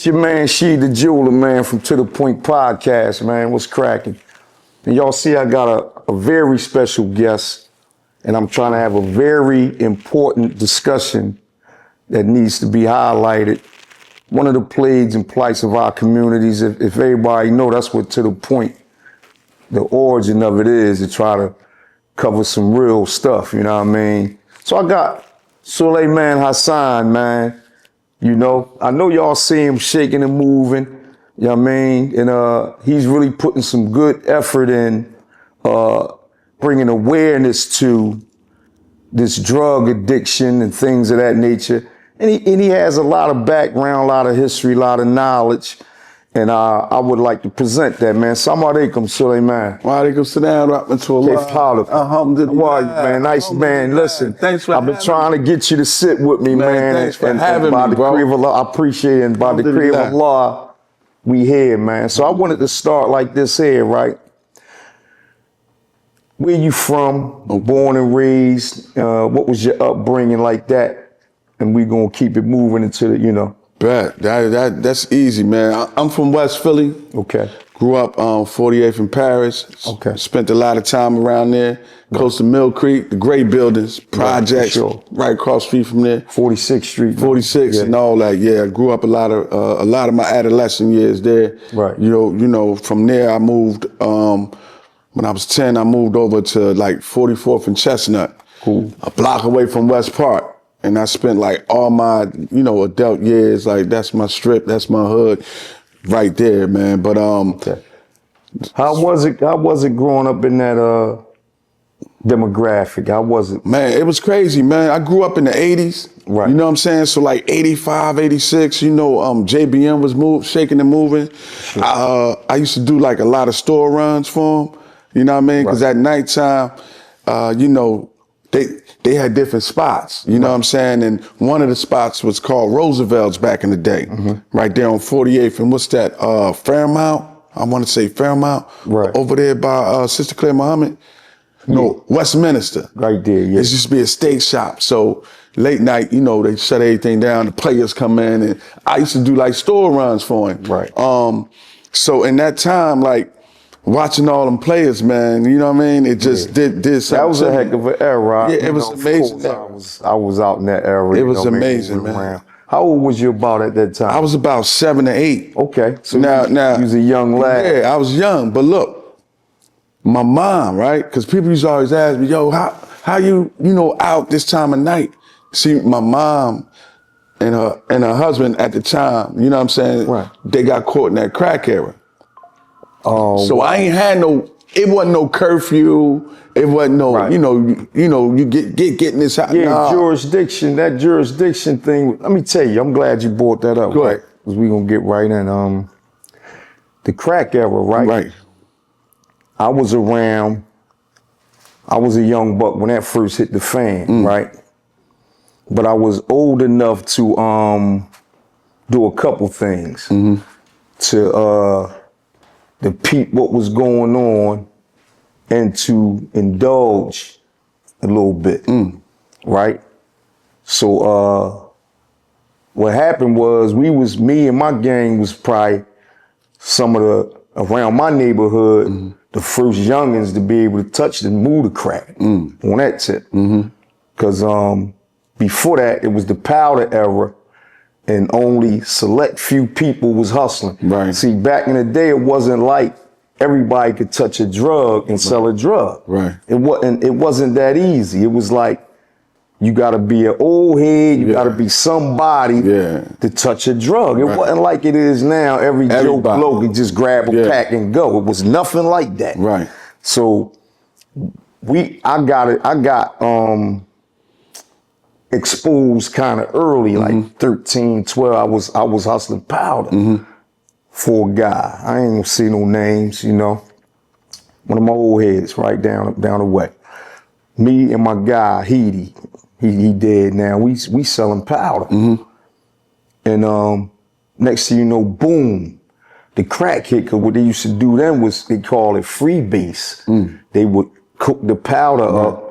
It's your man, She the Jeweler, man, from To The Point Podcast, man. What's cracking? And y'all see I got a very special guest, and I'm trying to have a very important discussion that needs to be highlighted. One of the plagues and plights of our communities, if everybody know, that's what To The Point, the origin of it is, to try to cover some real stuff, you know what I mean? So I got Suleiman Hassan, man. You know, I know y'all see him shaking and moving, you know what I mean? And he's really putting some good effort in bringing awareness to this drug addiction and things of that nature. And he has a lot of background, a lot of history, a lot of knowledge. And I would like to present that, man. Assalamu alaikum, Suleiman. Wa alaikum salam, rahmatullah. Alhamdulillah. Man, nice man. Listen, thanks for I've been trying to get you to sit with me, man. Thanks for having by me, the bro. decree of Allah, I appreciate it. And by the decree of Allah, we here, man. So I wanted to start like this here, right? Where you from? Born and raised? What was your upbringing like that? And we gonna keep it moving into the, you know. That's easy, man. I'm from West Philly. Okay. Grew up 48th in Paris. Okay. Spent a lot of time around there, close to Mill Creek, the great buildings, projects, right across the street from there. 46th Street. 46 and all that. Yeah, I grew up a lot of my adolescent years there. Right. You know, from there I moved. When I was 10, I moved over to like 44th and Chestnut. Cool. A block away from West Park. And I spent like all my, adult years, like that's my strip, that's my hood right there, man. But okay. How was it growing up in that demographic? How was it? Man, it was crazy, man. I grew up in the 80s. Right. You know what I'm saying? So like 85, 86, JBM was shaking and moving. Sure. I used to do like a lot of store runs for them. You know what I mean? Because at nighttime, they had different spots, you know what I'm saying? And one of the spots was called Roosevelt's back in the day, right there on 48th. And what's that, Fairmount? I want to say Fairmount. Right. Over there by Sister Claire Muhammad. No, Westminster. Right there, yeah. It used to be a steak shop. So late night, they shut everything down. The players come in, and I used to do like store runs for him. Right. So in that time, like, watching all them players, man, you know what I mean? It just did something. That was a heck of an era. Yeah, it was amazing. I was out in that era. It was amazing, man. Around. How old was you about at that time? I was about 7 or 8. Okay. So now you was a young lad. Yeah, I was young. But look, my mom, right? Because people used to always ask me, yo, how you out this time of night? See, my mom and her husband at the time, you know what I'm saying? Right. They got caught in that crack era. Oh, so I ain't had it wasn't no curfew. It wasn't no, you getting this out. Yeah, nah. that jurisdiction thing. Let me tell you, I'm glad you brought that up. Go ahead. Because we gonna get right in. The crack era, right? Right. I was a young buck when that first hit the fan, right? But I was old enough to do a couple things to peep what was going on and to indulge a little bit, right? So what happened was me and my gang was probably some of around my neighborhood, the first youngins to be able to touch and move the crack on that tip. Because before that, it was the powder era, and only select few people was hustling. Right. See, back in the day, it wasn't like everybody could touch a drug and sell a drug. Right. It wasn't that easy. It was like, you gotta be an old head, you gotta be somebody to touch a drug. It wasn't like it is now. Every Joe Blow can just grab a pack and go. It was nothing like that. Right. So I got exposed kind of early, like 13, 12. I was hustling powder for a guy. I ain't gonna see no names, One of my old heads right down the way. Me and my guy, he dead now. We selling powder. And next thing you know, boom, the crack hit. Cause what they used to do then was they call it freebase. They would cook the powder up,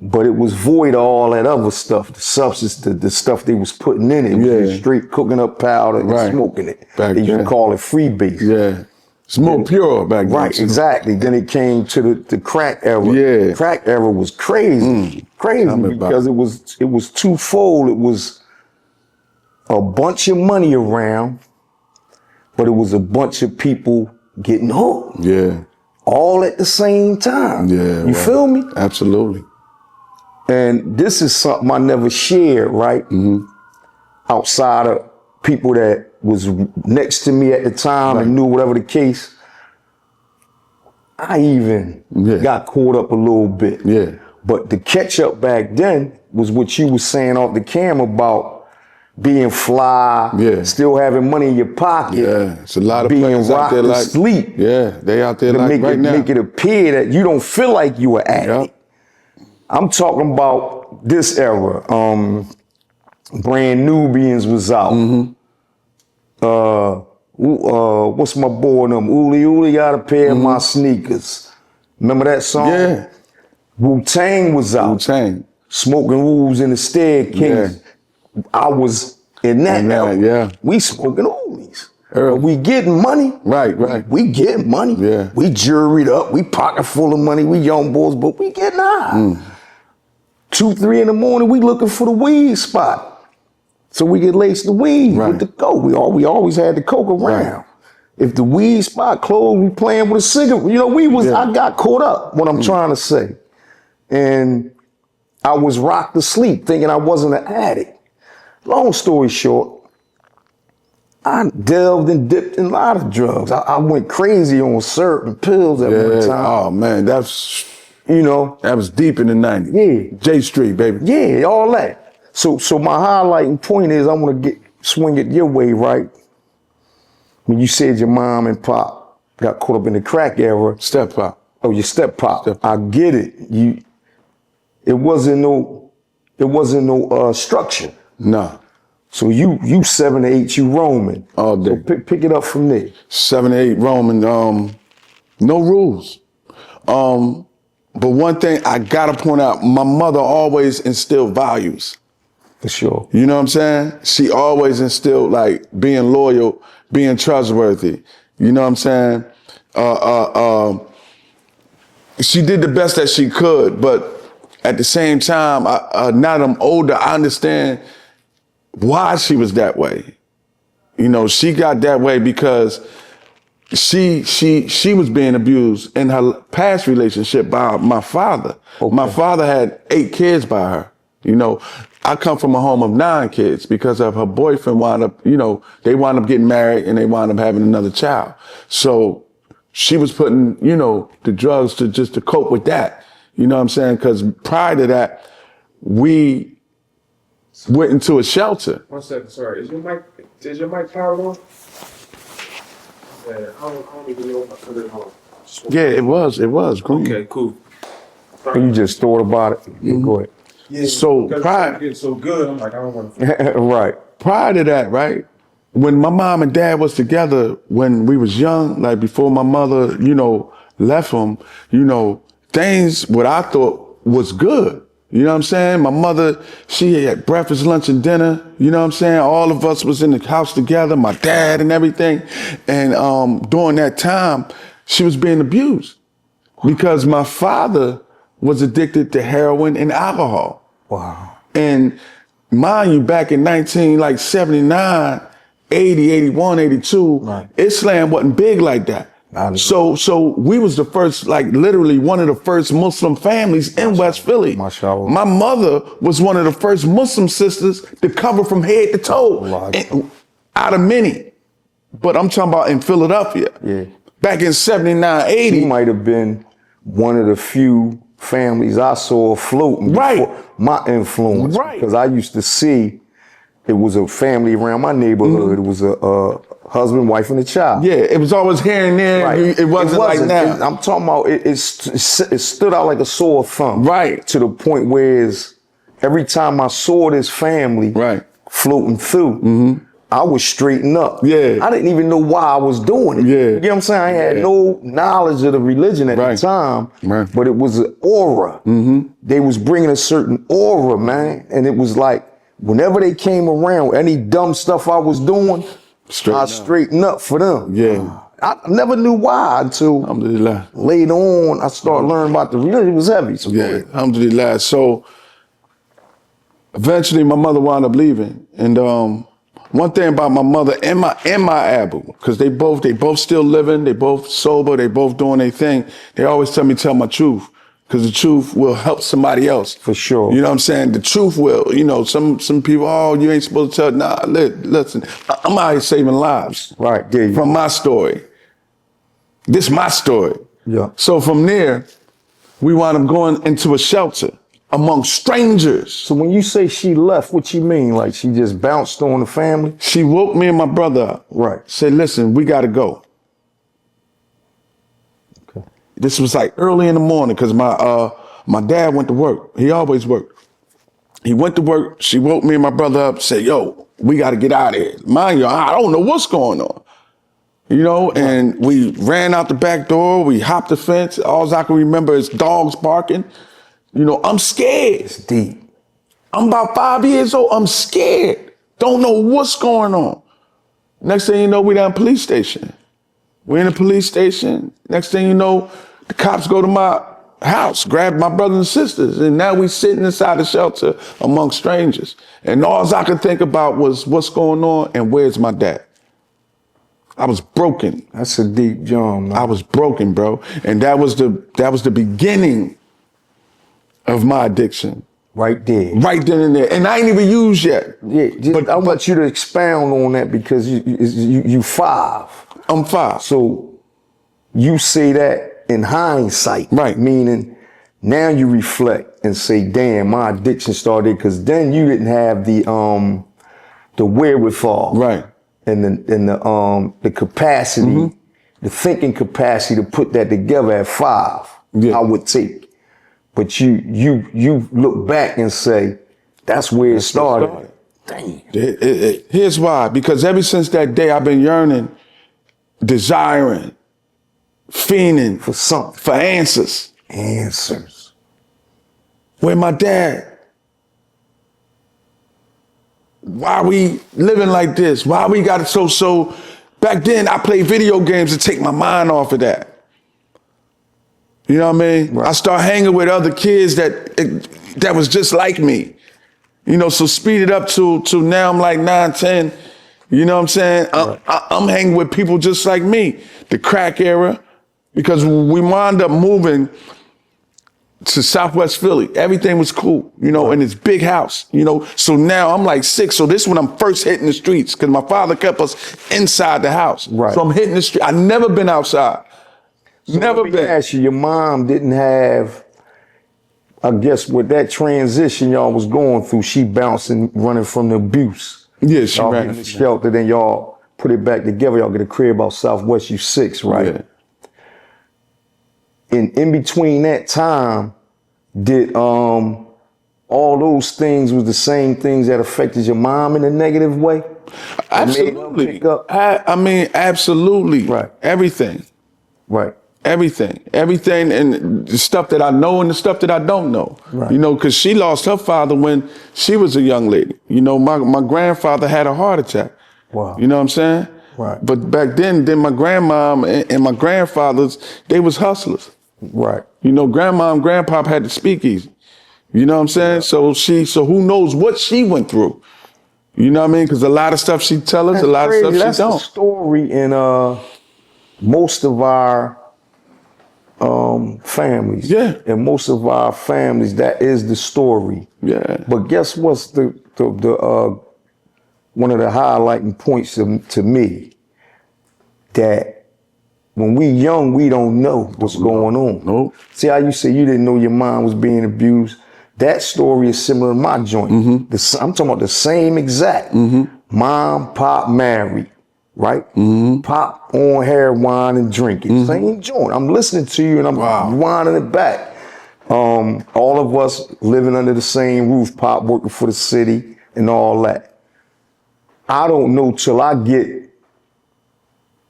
but it was void of all that other stuff, the substance, the stuff they was putting in it. It was just straight cooking up powder and smoking it. Back they used to call it freebase. Yeah. It's more pure back then. Right, exactly. Then it came to the crack era. Yeah. Crack era was crazy. Crazy because it was twofold. It was a bunch of money around, but it was a bunch of people getting hooked. Yeah. All at the same time. Yeah. You feel me? Absolutely. And this is something I never shared, right? Outside of people that was next to me at the time and knew whatever the case. I even got caught up a little bit. Yeah. But the catch up back then was what you was saying off the camera about being fly, still having money in your pocket. Yeah, it's a lot of being players out rocked there to like sleep. Yeah, they out there like right now. Make it appear that you don't feel like you were addict. I'm talking about this era. Brand Nubians was out. What's my boy them? Uli Uli got a pair of my sneakers. Remember that song? Yeah. Wu-Tang was out. Wu-Tang. Smoking Woo's in the staircase. I was in that era. Yeah. We smoking Ulis. We getting money. Right. We getting money. Yeah. We juried up. We pocket full of money. We young boys, but we getting high. 2, 3 in the morning, we looking for the weed spot. So we get laced the weed with the coke. We always had the coke around. If the weed spot closed, we playing with a cigarette. You know, I got caught up, what I'm trying to say. And I was rocked to sleep thinking I wasn't an addict. Long story short, I delved and dipped in a lot of drugs. I went crazy on syrup and pills at one time. Oh man, that's, that was deep in the 90s. Yeah. J Street, baby. Yeah, all that. So my highlighting point is I want to swing it your way, right? When you said your mom and pop got caught up in the crack era. Step pop. Oh, your step pop. I get it. It wasn't no structure. No. So you 7 to 8, you roaming. All day. So pick it up from there. 7 to 8 roaming, no rules. But one thing I gotta point out, my mother always instilled values. For sure. You know what I'm saying? She always instilled like being loyal, being trustworthy. You know what I'm saying? She did the best that she could, but at the same time, now that I'm older, I understand why she was that way. You know, she got that way because she was being abused in her past relationship by my father. Okay. My father had 8 kids by her. You know, I come from a home of 9 kids because of her boyfriend they wound up getting married and they wound up having another child. So she was putting, the drugs to cope with that. You know what I'm saying? Because prior to that, we went into a shelter. 1 second, sorry. Is your mic powered on? Yeah, I don't even know if I put it on. Yeah, it was green. Okay, cool. You just thought about it. Yeah, go ahead. Yeah, so prior, getting so good, I'm like, I don't want to. Right. Prior to that, right, when my mom and dad was together, when we was young, like before my mother, left them, things what I thought was good. You know what I'm saying? My mother, she had breakfast, lunch, and dinner. You know what I'm saying? All of us was in the house together, my dad and everything. And during that time, she was being abused because my father was addicted to heroin and alcohol. Wow. And mind you, back in 1979, 80, 81, 82, right. Islam wasn't big like that. So we was the first, literally one of the first Muslim families in West Philly. Mashallah. My mother was one of the first Muslim sisters to cover from head to toe, out of many. But I'm talking about in Philadelphia. Yeah. Back in 79, 80. She might have been one of the few families I saw floating. Right. My influence. Right. Because I used to see it was a family around my neighborhood. It was a husband, wife, and a child. Yeah, it was always here and there. Right. It wasn't like now. I'm talking about it stood out like a sore thumb. Right. To the point where every time I saw this family right. floating through, I was straightened up. Yeah. I didn't even know why I was doing it. Yeah. You get what I'm saying? I had no knowledge of the religion at the time, but it was an aura. They was bringing a certain aura, man. And it was like, whenever they came around, any dumb stuff I was doing, I straightened up for them. Yeah. I never knew why until Alhamdulillah. later on I started learning about the religion. It was heavy. So Yeah, alhamdulillah. So eventually my mother wound up leaving. And one thing about my mother and my Abu, because they both still living, they both sober, they both doing their thing. They always tell me tell my truth, because the truth will help somebody else. For sure. You know what I'm saying? The truth will, you know, some people, oh, you ain't supposed to tell. Nah, listen, I'm out here saving lives. Right, there you From go. my story. This my story. Yeah. So from there, we wound up going into a shelter among strangers. So when you say she left, what you mean? Like she just bounced on the family? She woke me and my brother up. Right. Said, listen, we gotta go. Okay. This was like early in the morning, because my dad went to work. He always worked. He went to work. She woke me and my brother up, said, yo, we gotta get out of here. Mind you, I don't know what's going on. You know, and we ran out the back door. We hopped the fence. All I can remember is dogs barking. You know, I'm scared. It's deep. I'm about 5 years old. I'm scared. Don't know what's going on. Next thing you know, we down police station. We're in the police station. Next thing you know, the cops go to my house, grab my brothers and sisters, and now we sitting inside the shelter among strangers. And all I could think about was what's going on and where's my dad. I was broken. That's a deep job, man. I was broken, bro. And that was the beginning of my addiction. Right there. Right then and there. And I ain't even used yet. Yeah, but I want you to expound on that, because you 5. I'm 5. So you say that in hindsight. Right. Meaning now you reflect and say, damn, my addiction started because then you didn't have the wherewithal. Right. And the capacity, the thinking capacity to put that together at 5, I would take. But you look back and say, that's where it started. Damn. Here's why. Because ever since that day, I've been yearning, desiring, fiending For something. for answers. Answers. Where my dad? Why we living like this? Why we got it so? Back then, I played video games to take my mind off of that. You know what I mean? Right. I start hanging with other kids that was just like me. You know, so speed it up to now I'm like 9, 10. You know what I'm saying? Right. I'm hanging with people just like me. The crack era, because we wound up moving to Southwest Philly. Everything was cool, you know, in this big house, you know. So now I'm like 6. So this is when I'm first hitting the streets, because my father kept us inside the house. Right. So I'm hitting the street. I never been outside. So Never let me been. ask you, your mom didn't have, I guess with that transition y'all was going through, she bouncing, running from the abuse. Yeah, she y'all ran get in the from that. shelter, then y'all put it back together. Y'all get a crib out Southwest, you 6, right? Yeah. And in between that time, did all those things was the same things that affected your mom in a negative way? Absolutely. pick up? I mean, absolutely. Right. Everything. Right. Everything, and the stuff that I know and the stuff that I don't know. Right. You know, because she lost her father when she was a young lady. You know, my grandfather had a heart attack. Wow. You know what I'm saying? Right. But back then my grandmom and my grandfathers, they was hustlers. Right. You know, grandma and grandpop had to speak easy. You know what I'm saying? So who knows what she went through? You know what I mean? Because a lot of stuff she tell us, That's a lot crazy. of stuff That's she the don't. story in most of our families. Yeah. In most of our families, that is the story. Yeah. But guess what's the one of the highlighting points to me? That when we young, we don't know what's going on. Nope. See how you say you didn't know your mom was being abused? That story is similar to my joint. I'm talking about the same exact. Mom, pop, married, right? Pop on heroin and drinking. Same joint. I'm listening to you and I'm winding it back. All of us living under the same roof, pop working for the city and all that. I don't know till I get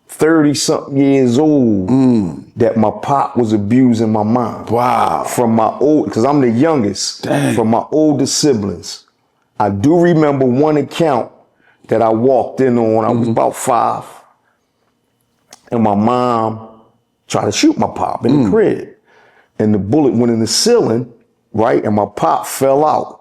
30 something years old that my pop was abusing my mom. Wow. From my because I'm the youngest. Dang. From my older siblings. I do remember one account that I walked in on. I was about 5. And my mom tried to shoot my pop in the crib. And the bullet went in the ceiling, right? And my pop fell out.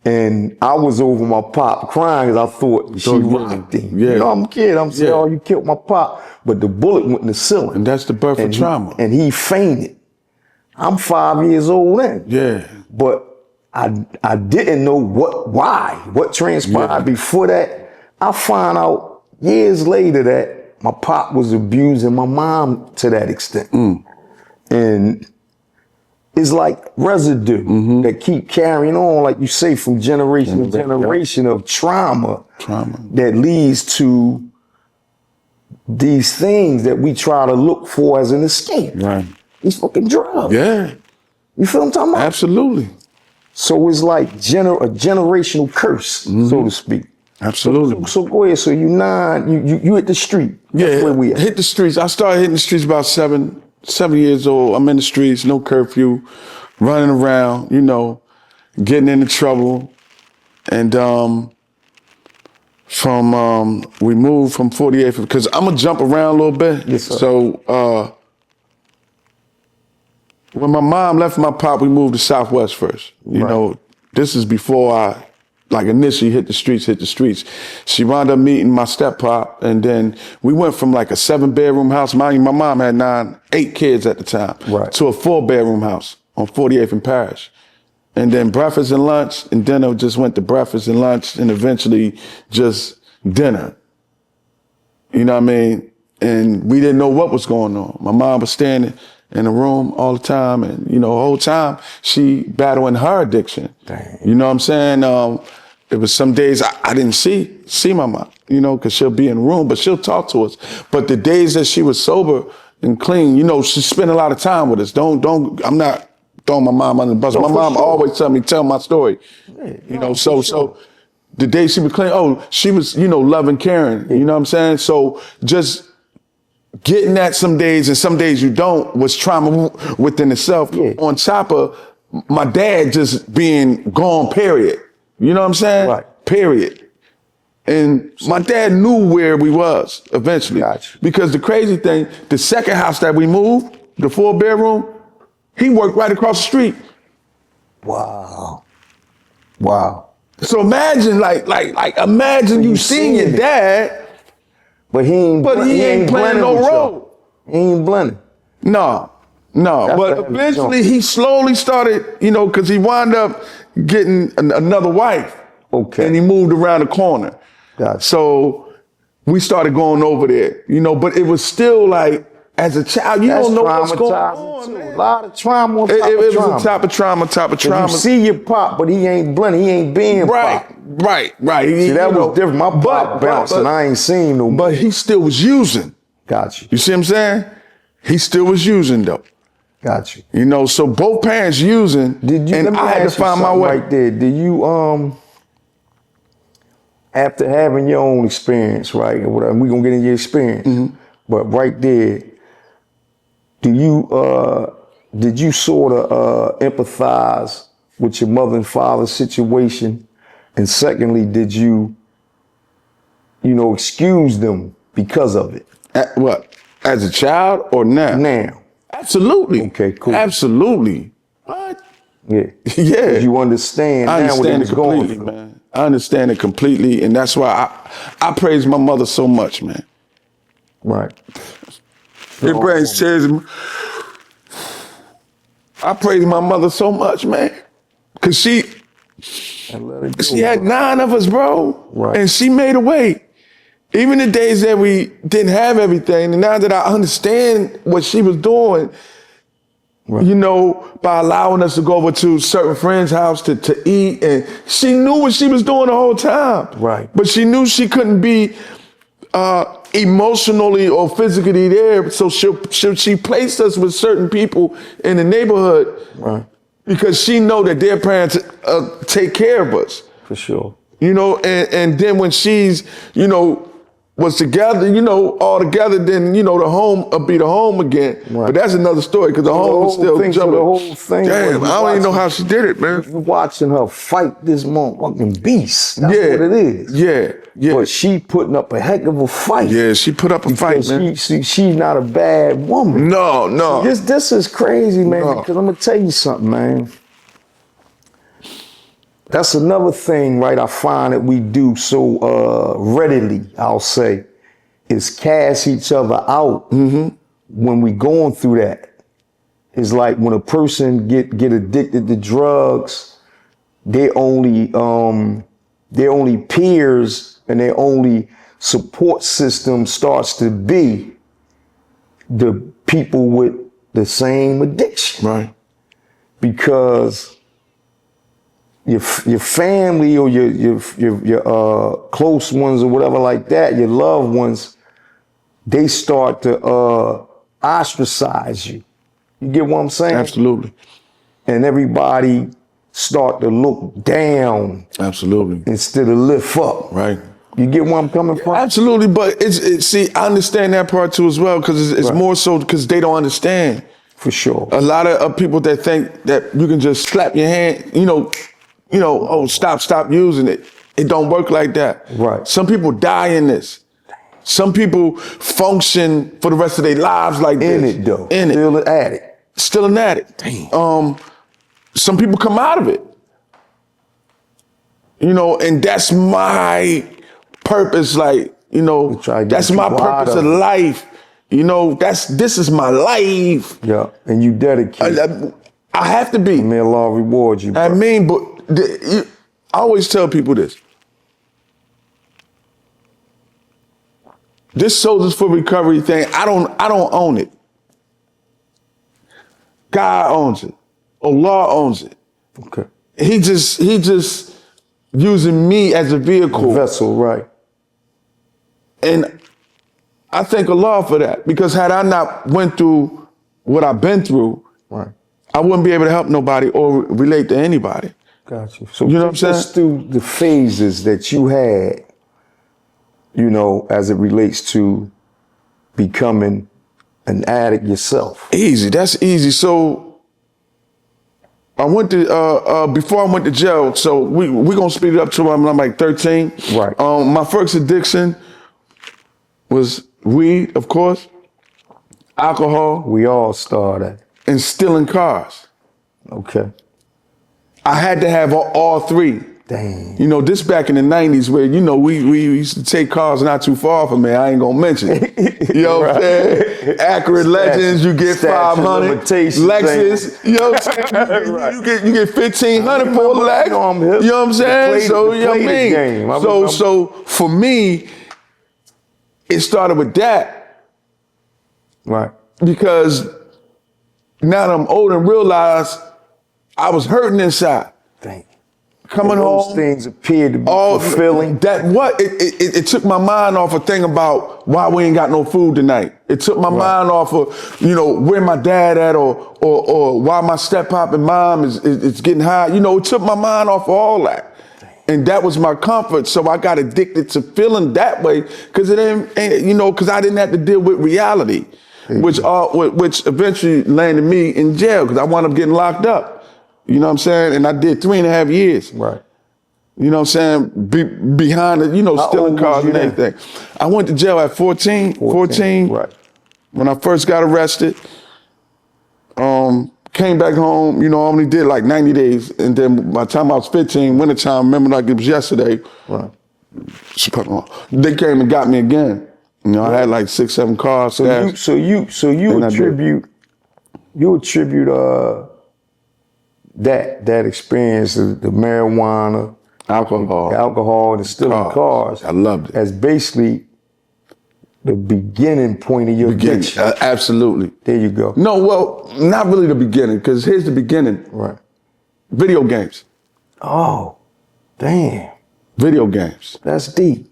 And I was over my pop crying because I thought she rocked him. Yeah. You know, I'm a kid. I'm saying, oh, you killed my pop. But the bullet went in the ceiling. And that's the birth of trauma. And he fainted. I'm 5 years old then. Yeah. But I didn't know what transpired before that. I found out years later that my pop was abusing my mom to that extent. And it's like residue that keep carrying on, like you say, from generation to generation of trauma that leads to these things that we try to look for as an escape. Right. These fucking drugs. Yeah. You feel what I'm talking about? Absolutely. So it's like a generational curse, so to speak. Absolutely. So go ahead. So you hit the street. That's where we at. Hit the streets. I started hitting the streets about 7 years old. I'm in the streets, no curfew, running around, you know, getting into trouble. And we moved from 48th, because I'm gonna jump around a little bit. Yes, sir. So when my mom left my pop, we moved to Southwest first. You know, this is before I initially hit the streets. She wound up meeting my step pop, and then we went from like a 7-bedroom house. Mind you, my mom had 8 kids at the time, to a 4-bedroom house on 48th and Parish. And then breakfast and lunch and dinner just went to breakfast and lunch and eventually just dinner. You know what I mean? And we didn't know what was going on. My mom was standing in the room all the time, and the whole time she battling her addiction. Dang. You know what I'm saying? It was some days I didn't see my mom, because she'll be in the room, but she'll talk to us. But the days that she was sober and clean, she spent a lot of time with us. I'm not throwing my mom under the bus. No, my mom always tell my story. Yeah, So the day she was clean, she was, loving, caring. You know what I'm saying? So just getting that some days and some days you don't was trauma within itself. Yeah. On top of my dad just being gone, period. You know what I'm saying? Right. Period. And my dad knew where we was eventually. Gotcha. Because the crazy thing, the second house that we moved, the 4-bedroom, he worked right across the street. Wow. So imagine, imagine you seeing your dad, but he ain't playing no role. He ain't blending. No. But eventually he slowly started, because he wound up getting another wife. Okay. And he moved around the corner. Gotcha. So we started going over there, but it was still like, as a child, you don't know what's going on, man. A lot of trauma on top It of was trauma. a type of trauma. You see your pop, but he ain't blending. He ain't being pop. Right. See, that was different. My pop bounced, and I ain't seen no. But he still was using. Got you. You see what I'm saying? He still was using, though. Got you. So both parents using, and I had to find my way. Right there. Did you, after having your own experience, right, and whatever, we're going to get in your experience, but right there, did you sort of empathize with your mother and father's situation? And secondly, did you excuse them because of it? What? As a child or now? Now. Absolutely. Okay, cool. Absolutely. What? Yeah. Yeah. You understand I now what understand it it was completely, going through. man. I understand it completely, and that's why I praise my mother so much, man. Right. It brings tears. I praise my mother so much, man, because she had 9 of us, bro, Right. and she made a way. Even the days that we didn't have everything, and now that I understand what she was doing, by allowing us to go over to certain friends' house to eat, and she knew what she was doing the whole time. Right. But she knew she couldn't be emotionally or physically there, so she placed us with certain people in the neighborhood, Right. because she know that their parents take care of us. For sure. You know, and then when she's, you know, was together, you know, all together, then, you know, the home will be the home again. Right. But that's another story, because the home was still jumping. The whole thing. Damn, I don't even know how she did it, man. You watching her fight this motherfucking beast. That's Yeah. what it is. Yeah, yeah. But she putting up a heck of a fight. Yeah, she put up a fight, Because man. she's not a bad woman. No. This is crazy, man, No. because I'm going to tell you something, man. That's another thing, right, I find that we do so readily, I'll say, is cast each other out when we going through that. It's like when a person get addicted to drugs, they only peers and their only support system starts to be the people with the same addiction. Right. Because your family or your close ones or whatever like that, your loved ones, they start to ostracize you. You get what I'm saying? Absolutely. And everybody start to look down Absolutely. instead of lift up. Right. You get where I'm coming from? Absolutely, but it's see, I understand that part too as well, because it's Right. more so because they don't understand. For sure. A lot of people that think that you can just slap your hand, oh, stop using it. It don't work like that. Right. Some people die in this. Some people function for the rest of their lives like In this. it though. In it. Still an addict. Still an addict. Damn. Some people come out of it. You know, and that's my purpose, like, you know, try to get that's my people out purpose of of it. life. You know, this is my life. Yeah. And you dedicate. I have to be. May Allah reward you. I bro. mean, but I always tell people this. This Soldiers for Recovery thing, I don't own it. God owns it. Allah owns it. Okay. He just using me as a vehicle. Vessel, right. And I thank Allah for that, because had I not went through what I've been through, Right. I wouldn't be able to help nobody or relate to anybody. Got you. So You know what I'm saying? just through the phases that you had, you know, as it relates to becoming an addict yourself. Easy, that's easy. So I went to before I went to jail. So we gonna speed it up to when I'm like 13. Right. My first addiction was weed, of course, alcohol, We all started. and stealing cars. Okay. I had to have all three. Damn. You know, this back in the 90s where, you know, we used to take cars not too far from me. I ain't gonna mention it. You know what I'm saying? Accurate Legends, you get Statute of 500. limitations, Lexus, you know what I'm saying? Right. You get 1,500 for a Lex. You know I'm hip. You know what I'm saying? Play- So, you know what I play the mean? game. So for me, it started with that, Right. because now that I'm older and realize I was hurting inside. Damn. Coming Those home. things appear to be All fulfilling. that what it took my mind off a thing about why we ain't got no food tonight. It took my mind off of, you know, where my dad at, or why my step pop and mom is getting high. You know, it took my mind off of all that. And that was my comfort. So I got addicted to feeling that way, because it ain't, you know, because I didn't have to deal with reality, which eventually landed me in jail, because I wound up getting locked up. You know what I'm saying? And I did 3.5 years. Right. You know what I'm saying? Behind it, you know, How stealing old cars was you and then? everything. I went to jail at 14. Right. When I first got arrested. Came back home, you know, I only did like 90 days. And then by the time I was 15, wintertime, remember like it was yesterday, Right. they came and got me again. You know, I had like 6, 7 cars. So you And I did. attribute that experience of the marijuana, alcohol. the alcohol, and the stealing cars. I loved it. As basically the beginning point of your addiction. Absolutely. There you go. No, well, not really the beginning, because here's the beginning. Right. Video games. Oh, damn. Video games. That's deep.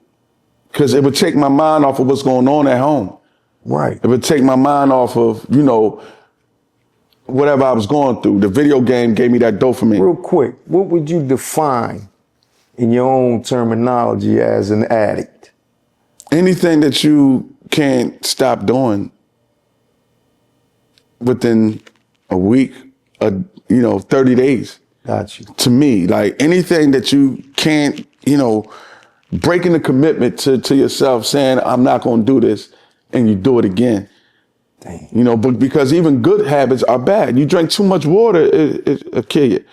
Because it would take my mind off of what's going on at home. Right. It would take my mind off of, you know, whatever I was going through. The video game gave me that dopamine. Real quick, what would you define in your own terminology as an addict? Anything that you can't stop doing within a week, 30 days. Got you. To me, like anything that you can't, breaking the commitment to yourself, saying, I'm not going to do this, and you do it again. Dang. But because even good habits are bad. You drink too much water, it'll kill you.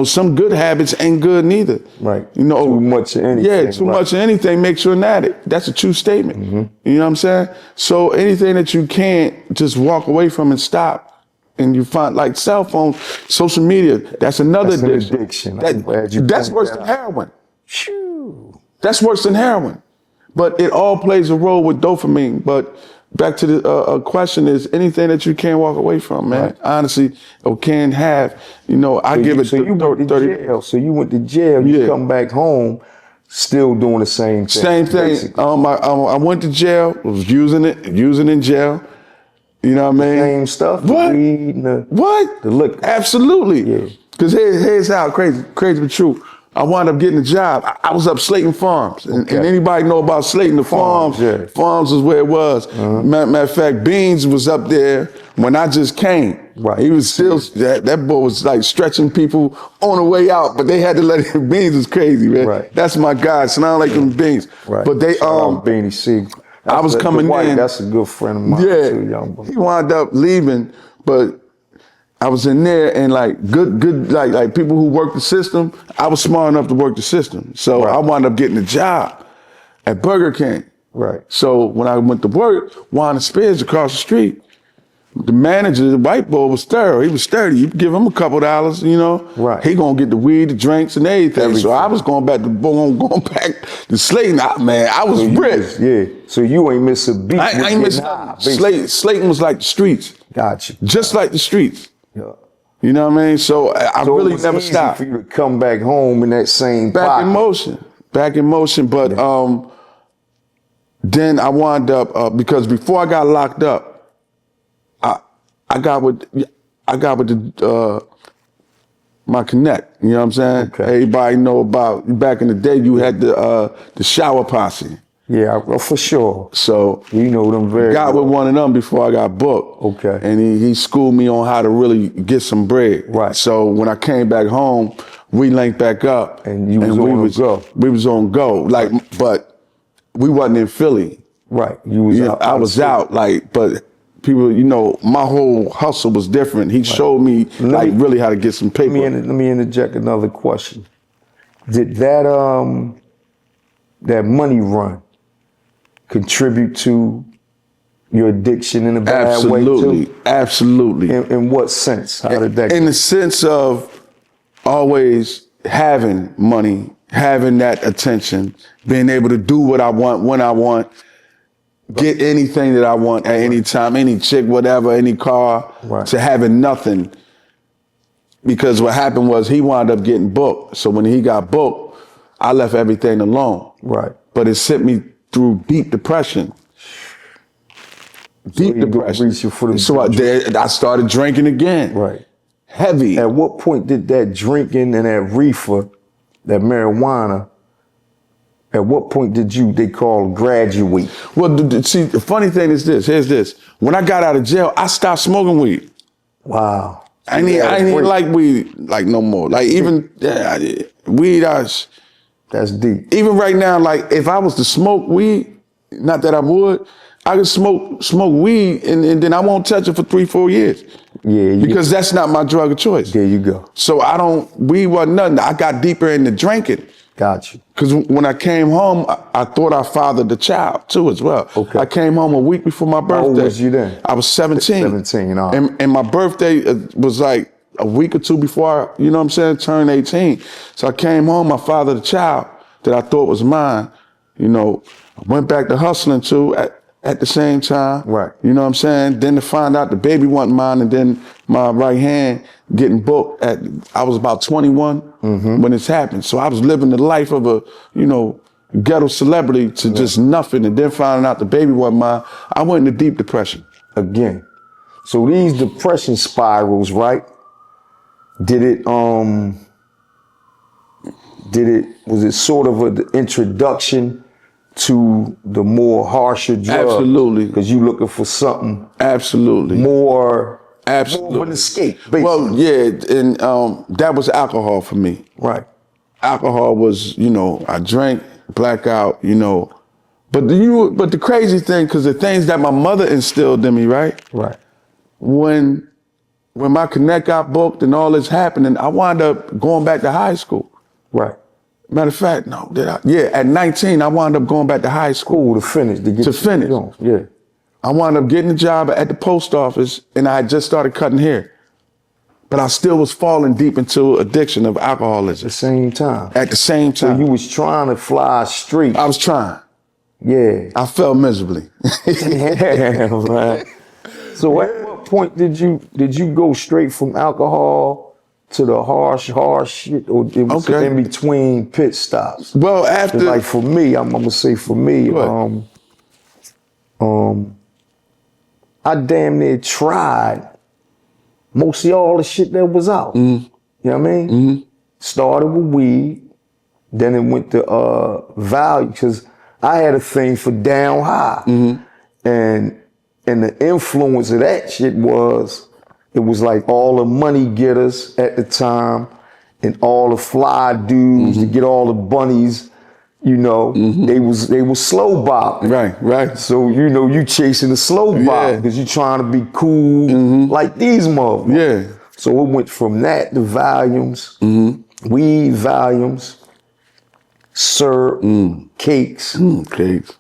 Some good habits ain't good neither. Right. Too much of anything. Yeah, too much of anything makes you an addict. That's a true statement. Mm-hmm. You know what I'm saying? So anything that you can't just walk away from and stop, and you find like cell phone, social media, that's another addiction. That's worse than heroin. Shoo. That's worse than heroin. But it all plays a role with dopamine. But back to the question is anything that you can't walk away from, man. Right. Honestly, or can have, I give it 30. Jail. So you went to jail, you come back home, still doing the same thing. Same thing. I went to jail, was using in jail. You know what I mean? Same stuff. What? The liquor. Absolutely. Yeah. Because here's how crazy but true. I wound up getting a job. I was up Slayton Farms. And anybody know about Slayton, the farms? Yeah. Farms is where it was. Matter of fact, Beans was up there when I just came. Right. He was still, that boy was like stretching people on the way out, but they had to let him. Beans was crazy, man. Right. That's my guy. So I don't like them Beans. Right. But they, Beanie C. I was coming in. That's a good friend of mine too, young boy. He wound up leaving, but I was in there and like good like people who work the system, I was smart enough to work the system. So I wound up getting a job at Burger King. Right. So when I went to work, Wanda Spears across the street, the manager, the white boy was thorough. He was sturdy. You give him a couple dollars, Right. He gonna get the weed, the drinks, and everything. So I was going back to Slayton. I was rich. Yeah. So you ain't miss a beat. I ain't miss nothing. Slayton was like the streets. Gotcha. Just like the streets. Yeah. You know what I mean? So I really it was never easy stopped. for you to come back home in that same Back in motion. But then I wound up because before I got locked up, I got with the my connect. You know what I'm saying? Okay. Everybody know about back in the day. You had the shower posse. Yeah, for sure. So you know them very got well. with one of them before I got booked. Okay. And he schooled me on how to really get some bread. Right. So when I came back home, we linked back up. And you was on go. We was on go. But we wasn't in Philly. Right. You was out. I was out. But people, my whole hustle was different. He showed me really how to get some paper. Let me interject another question. Did that money run contribute to your addiction in a bad way too? Absolutely. In what sense? How did that? In the sense of always having money, having that attention, being able to do what I want when I want, get anything that I want at any time, any chick, whatever, any car, to having nothing. Because what happened was he wound up getting booked. So when he got booked, I left everything alone. Right. But it sent me through deep depression. Deep depression. So I started drinking again. Right. Heavy. At what point did that drinking and that reefer, that marijuana, at what point did they call graduate? Well, see, the funny thing is this. Here's this. When I got out of jail, I stopped smoking weed. Wow. I ain't even like weed like no more. Like even weed, that's deep. Even right now, like if I was to smoke weed, not that I would, I could smoke weed and then I won't touch it for 3-4 years. Yeah. Because that's not my drug of choice. There you go. So weed wasn't nothing. I got deeper into drinking. Got you. Because when I came home, I thought I fathered the child too as well. Okay. I came home a week before my birthday. How old was you then? I was 17. 17, and my birthday was like a week or two before I, turned 18. So I came home, I fathered a child that I thought was mine. I went back to hustling too at the same time. Right. You know what I'm saying? Then to find out the baby wasn't mine, and then my right hand getting booked I was about 21 when this happened. So I was living the life of a, ghetto celebrity to just nothing, and then finding out the baby wasn't mine, I went into deep depression. Again. So these depression spirals, right? Did was it sort of an introduction to the more harsher drugs? Absolutely. Because you looking for something Absolutely. more Absolutely. of an escape, basically. Well, yeah, and that was alcohol for me. Right. Alcohol was, I drank, blackout, But but the crazy thing, because the things that my mother instilled in me, right? Right. When my connect got booked and all this happening, I wound up going back to high school. Right. Matter of fact, no, did I? Yeah, at 19, I wound up going back to high school. To finish. To finish. Yeah. I wound up getting a job at the post office, and I had just started cutting hair. But I still was falling deep into addiction of alcoholism. At the same time. At the same So time. you was trying to fly straight. I was trying. Yeah. I fell miserably. Damn, man. So at what point did you go straight from alcohol to the harsh shit, or it was Okay. in between pit stops? Well, after... Like for me, I'm gonna say for me, What? I damn near tried mostly all the shit that was out. Mm-hmm. You know what I mean? Started with weed, then it went to value, because I had a thing for down high. And the influence of that shit was, it was like all the money getters at the time and all the fly dudes to get all the bunnies, they was slow bopping. Right. So, you chasing the slow bop Yeah. because you trying to be cool like these motherfuckers. Yeah. So it went from that to volumes, weed volumes, syrup, cakes. Cakes.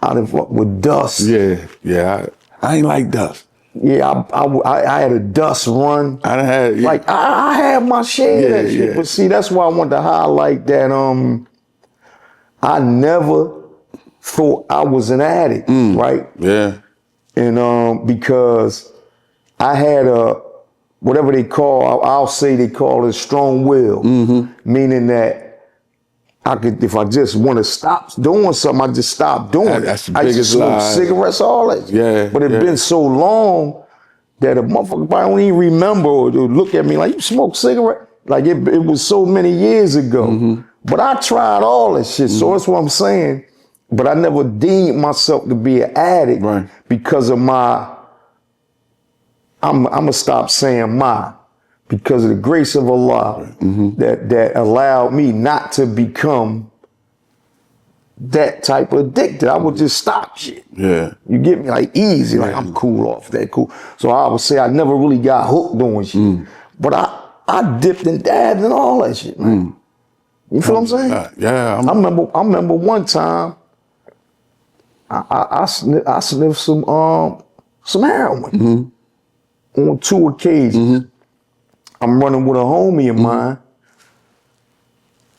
I done fuck with dust. Yeah. I ain't like dust. Yeah, I had a dust run. I done had... Yeah. Like I had my share of that Yeah, shit. yeah. But see, that's why I wanted to highlight that I never thought I was an addict, right? Yeah. And because I had whatever they call, I'll say they call it a strong will, meaning that I could, if I just want to stop doing something, I just stop doing it. That's the I used to biggest smoke lie. cigarettes, all that. Yeah, But it yeah. been so long that a motherfucker probably don't even remember or look at me like, you smoke cigarette? Like it was so many years ago. But I tried all that shit, so that's what I'm saying. But I never deemed myself to be an addict because of my, I'm gonna stop saying because of the grace of Allah that allowed me not to become that type of addicted. I would just stop shit. Yeah. You get me? Like easy, like I'm cool off that, cool. So I would say I never really got hooked on shit. But I dipped and dabbed and all that shit, man. You feel what I'm saying? Yeah. I remember one time I sniffed some heroin on 2 occasions. I'm running with a homie of mine.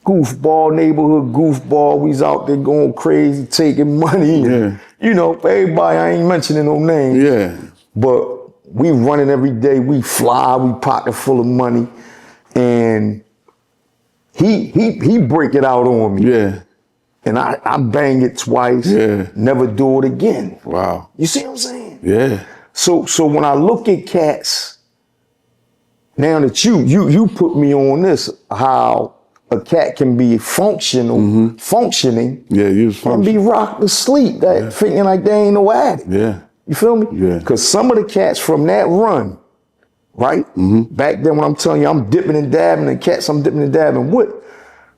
Goofball, neighborhood goofball. We's out there going crazy, taking money. And, for everybody, I ain't mentioning no names. Yeah. But we running every day. We fly. We pocket full of money, and he break it out on me. Yeah. And I bang it twice. Yeah. Never do it again. Wow. You see what I'm saying? Yeah. So when I look at cats, now that you put me on this, how a cat can be functioning, Yeah, you was and be rocked to sleep, thinking like they ain't no addict. Yeah. You feel me? Yeah. Because some of the cats from that run, right? Back then when I'm telling you I'm dipping and dabbing the cats I'm dipping and dabbing with,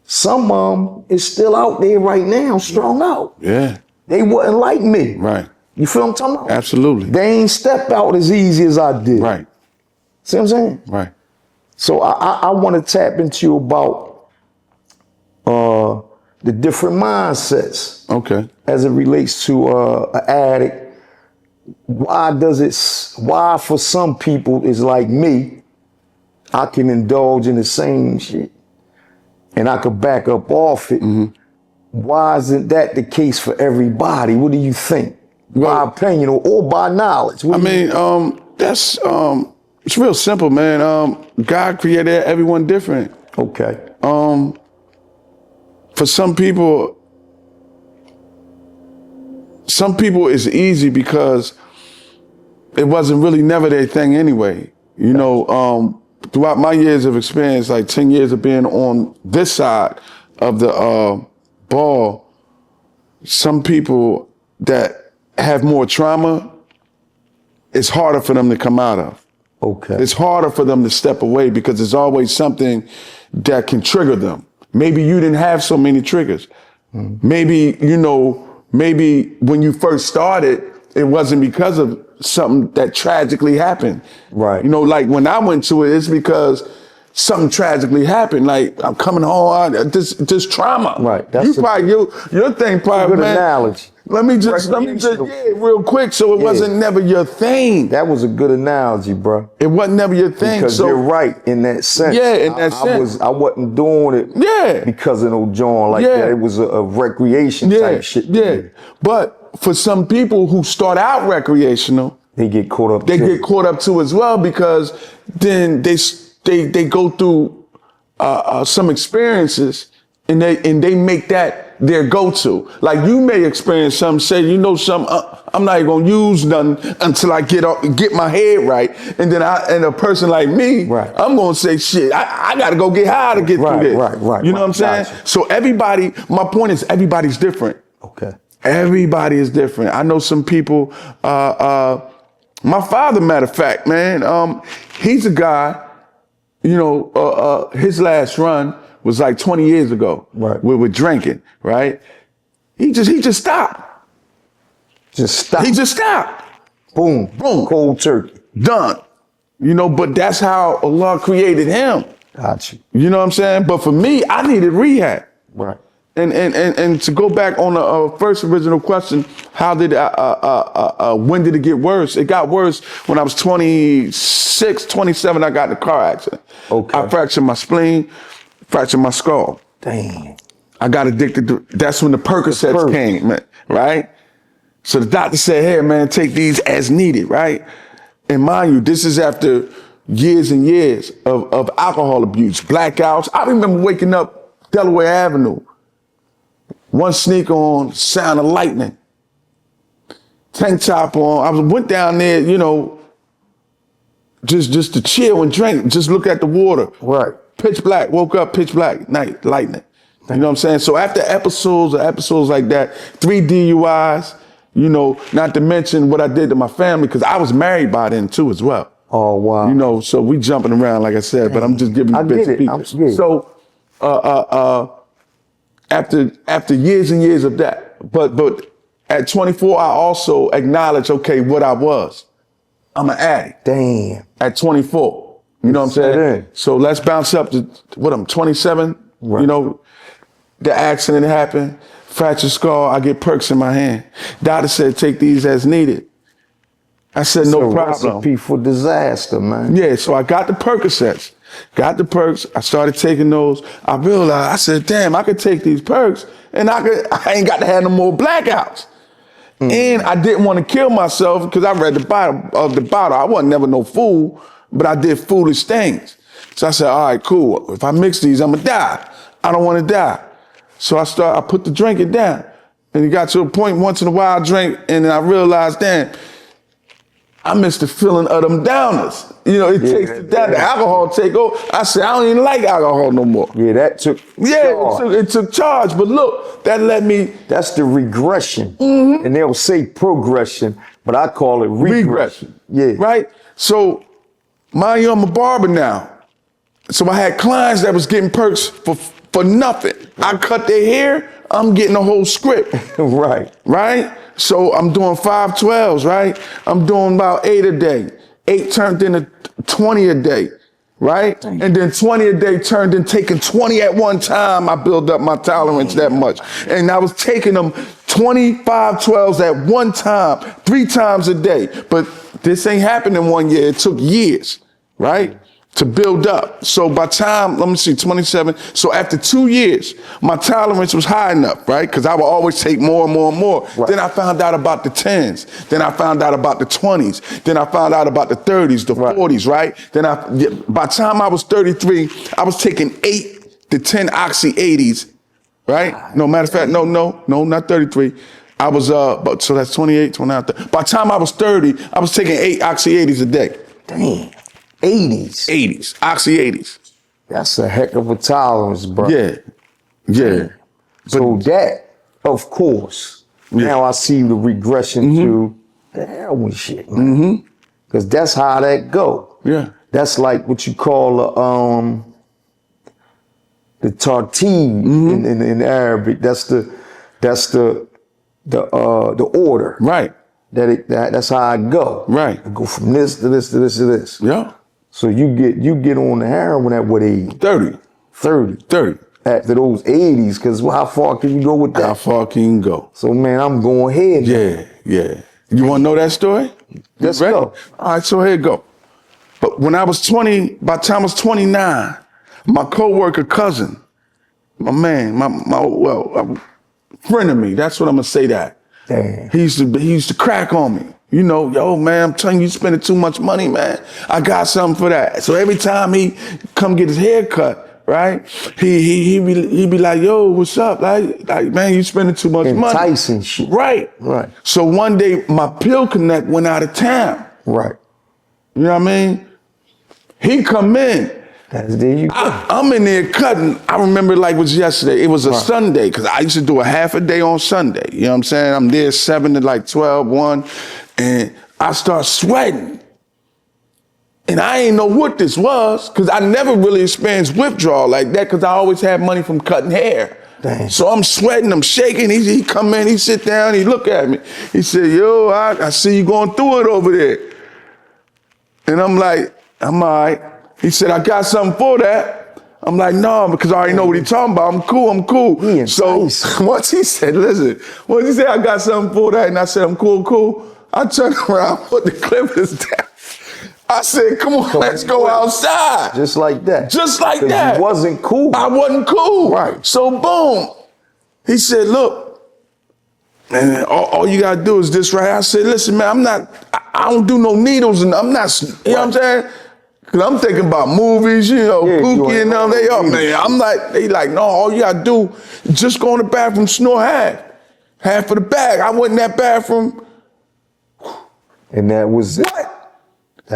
some of them is still out there right now, strung out. Yeah. They wasn't like me. Right. You feel what I'm talking about? Absolutely. They ain't step out as easy as I did. Right. See what I'm saying? Right. So I want to tap into you about the different mindsets Okay. as it relates to an addict. Why for some people is like me, I can indulge in the same shit and I could back up off it. Why isn't that the case for everybody? What do you think? By opinion or by knowledge? I mean, that's it's real simple, man. God created everyone different. Okay. For some people it's easy because it wasn't really never their thing anyway. throughout my years of experience, like 10 years of being on this side of the ball, some people that have more trauma, it's harder for them to come out of. Okay. It's harder for them to step away because there's always something that can trigger them. Maybe you didn't have so many triggers. Maybe, maybe when you first started, it wasn't because of something that tragically happened. Right. Like when I went to it, it's because something tragically happened. Like I'm coming home, this trauma. Right. That's your thing probably, good man. analogy. Let me just, real quick, so it wasn't never your thing. That was a good analogy, bro. It wasn't never your thing. Because so you're right in that sense. Yeah, in that sense. I wasn't doing it because of no joint like that. It was a recreation type shit. Yeah. But for some people who start out recreational, they get caught up. They get caught up too as well, because then they go through some experiences and they make that their go-to. Like you may experience something, say, something, I'm not even gonna use nothing until I get my head right. And then a person like me, right. I'm gonna say, shit, I gotta go get high to get through this. Right. You know what I'm saying? Gotcha. So my point is everybody's different. Okay. Everybody is different. I know some people, my father, matter of fact, man, he's a guy, his last run was like 20 years ago. Right. With drinking, right? He just stopped. Just stop. He just stopped. Boom. Cold turkey. Done. But that's how Allah created him. Got you. You know what I'm saying? But for me, I needed rehab. Right. And to go back on the first original question, how did when did it get worse? It got worse when I was 26, 27. I got in a car accident. Okay. I fractured my spleen, fractured my skull. Damn. I got addicted to. That's when the Percocets came, man. Right. So the doctor said, "Hey, man, take these as needed." Right. And mind you, this is after years and years of alcohol abuse, blackouts. I remember waking up Delaware Avenue. One sneaker on, sound of lightning. Tank top on. I went down there, just to chill and drink, just look at the water. Right. Pitch black, woke up, pitch black, night, lightning. You know what I'm saying? So after episodes like that, 3 DUIs, not to mention what I did to my family, because I was married by then too as well. Oh, wow. So we jumping around, like I said, but I'm just giving you bits and pieces. So, after years and years of that, but at 24, I also acknowledged, okay, what I was. I'm an addict. Damn. At 24. You know what I'm saying? So let's bounce up to, I'm 27? Right. The accident happened, fractured skull, I get perks in my hand. Doctor said, take these as needed. I said, no problem. Recipe for disaster, man. Yeah, so I got the Percocets. Got the perks. I started taking those. I realized, I said, damn, I could take these perks and I ain't got to have no more blackouts. And I didn't want to kill myself because I read the bottom of the bottle. I wasn't never no fool, but I did foolish things. So I said, all right, cool. If I mix these, I'm going to die. I don't want to die. So I put the drinking down. And it got to a point once in a while I drank, and then I realized, damn, I miss the feeling of them downers. It takes the alcohol take over. I said, I don't even like alcohol no more. Yeah, that took charge. It took charge. But look, that let me. That's the regression. And they'll say progression, but I call it regression. Yeah. Right? So, mind you, I'm a barber now. So I had clients that was getting perks for nothing. I cut their hair, I'm getting a whole script. Right? So I'm doing 512s, right? I'm doing about 8 a day. 8 turned into 20 a day, right? And then 20 a day turned into taking 20 at one time. I built up my tolerance that much. And I was taking them 25 12s at one time, 3 times a day. But this ain't happened in 1 year. It took years, right? To build up. So by time, 27. So after 2 years, my tolerance was high enough, right? Because I would always take more and more and more. Right. Then I found out about the 10s. Then I found out about the 20s. Then I found out about the 30s, the 40s, right? Then by the time I was 33, I was taking 8 to 10 Oxy 80s, right? No, matter of fact, no, not 33. I was, so that's 28, 29, 30. By the time I was 30, I was taking 8 Oxy 80s a day. Damn. 80s. 80s, oxy 80s. That's a heck of a tolerance, bro. Yeah, yeah. So that, of course, now I see the regression to the heroin shit, man. Because that's how that go. Yeah. That's like what you call the tartib in Arabic. That's the order. Right. That's how I go. Right. I go from this to this to this to this. Yeah. So you get on the heroin at what age? 30. 30. After those 80s, because how far can you go with that? How far can you go? So man, I'm going ahead. Yeah. You want to know that story? Let's ready? go. All right, so here you go. But when I was 20, by the time I was 29, my coworker cousin, my man, my friend of me, that's what I'm gonna say that. Damn. He used to crack on me. You know, yo, man, I'm telling you, spending too much money, man. I got something for that. So every time he come get his hair cut, right? He be like, yo, what's up? Like, man, you spending too much money. Enticing shit. Right. So one day my pill connect went out of town. Right. You know what I mean? He come in. There you go. I'm in there cutting. I remember like it was yesterday. It was a Sunday, because I used to do a half a day on Sunday. You know what I'm saying? I'm there 7 to like 12, 1, and I start sweating. And I ain't know what this was, because I never really experienced withdrawal like that, because I always had money from cutting hair. Damn. So I'm sweating, I'm shaking. He come in, he sit down, he look at me. He said, yo, I see you going through it over there. And I'm like, I'm all right. He said, I got something for that. I'm like, no, because I already know what he's talking about. I'm cool. So once he said, listen, once he said, I got something for that, and I said, I'm cool. I turned around, put the clippers down. I said, come on, let's go outside. Just like that. Just like that. You wasn't cool. I wasn't cool. Right. So boom. He said, look, and all you gotta do is this right. I said, listen, man, I don't do no needles, and I'm not, you know what I'm saying? Cause I'm thinking about movies, you know, Pookie and them, they up, man. I'm like, they like, no, all you gotta do is just go in the bathroom, snore half of the bag. I went in that bathroom. And that was it. What?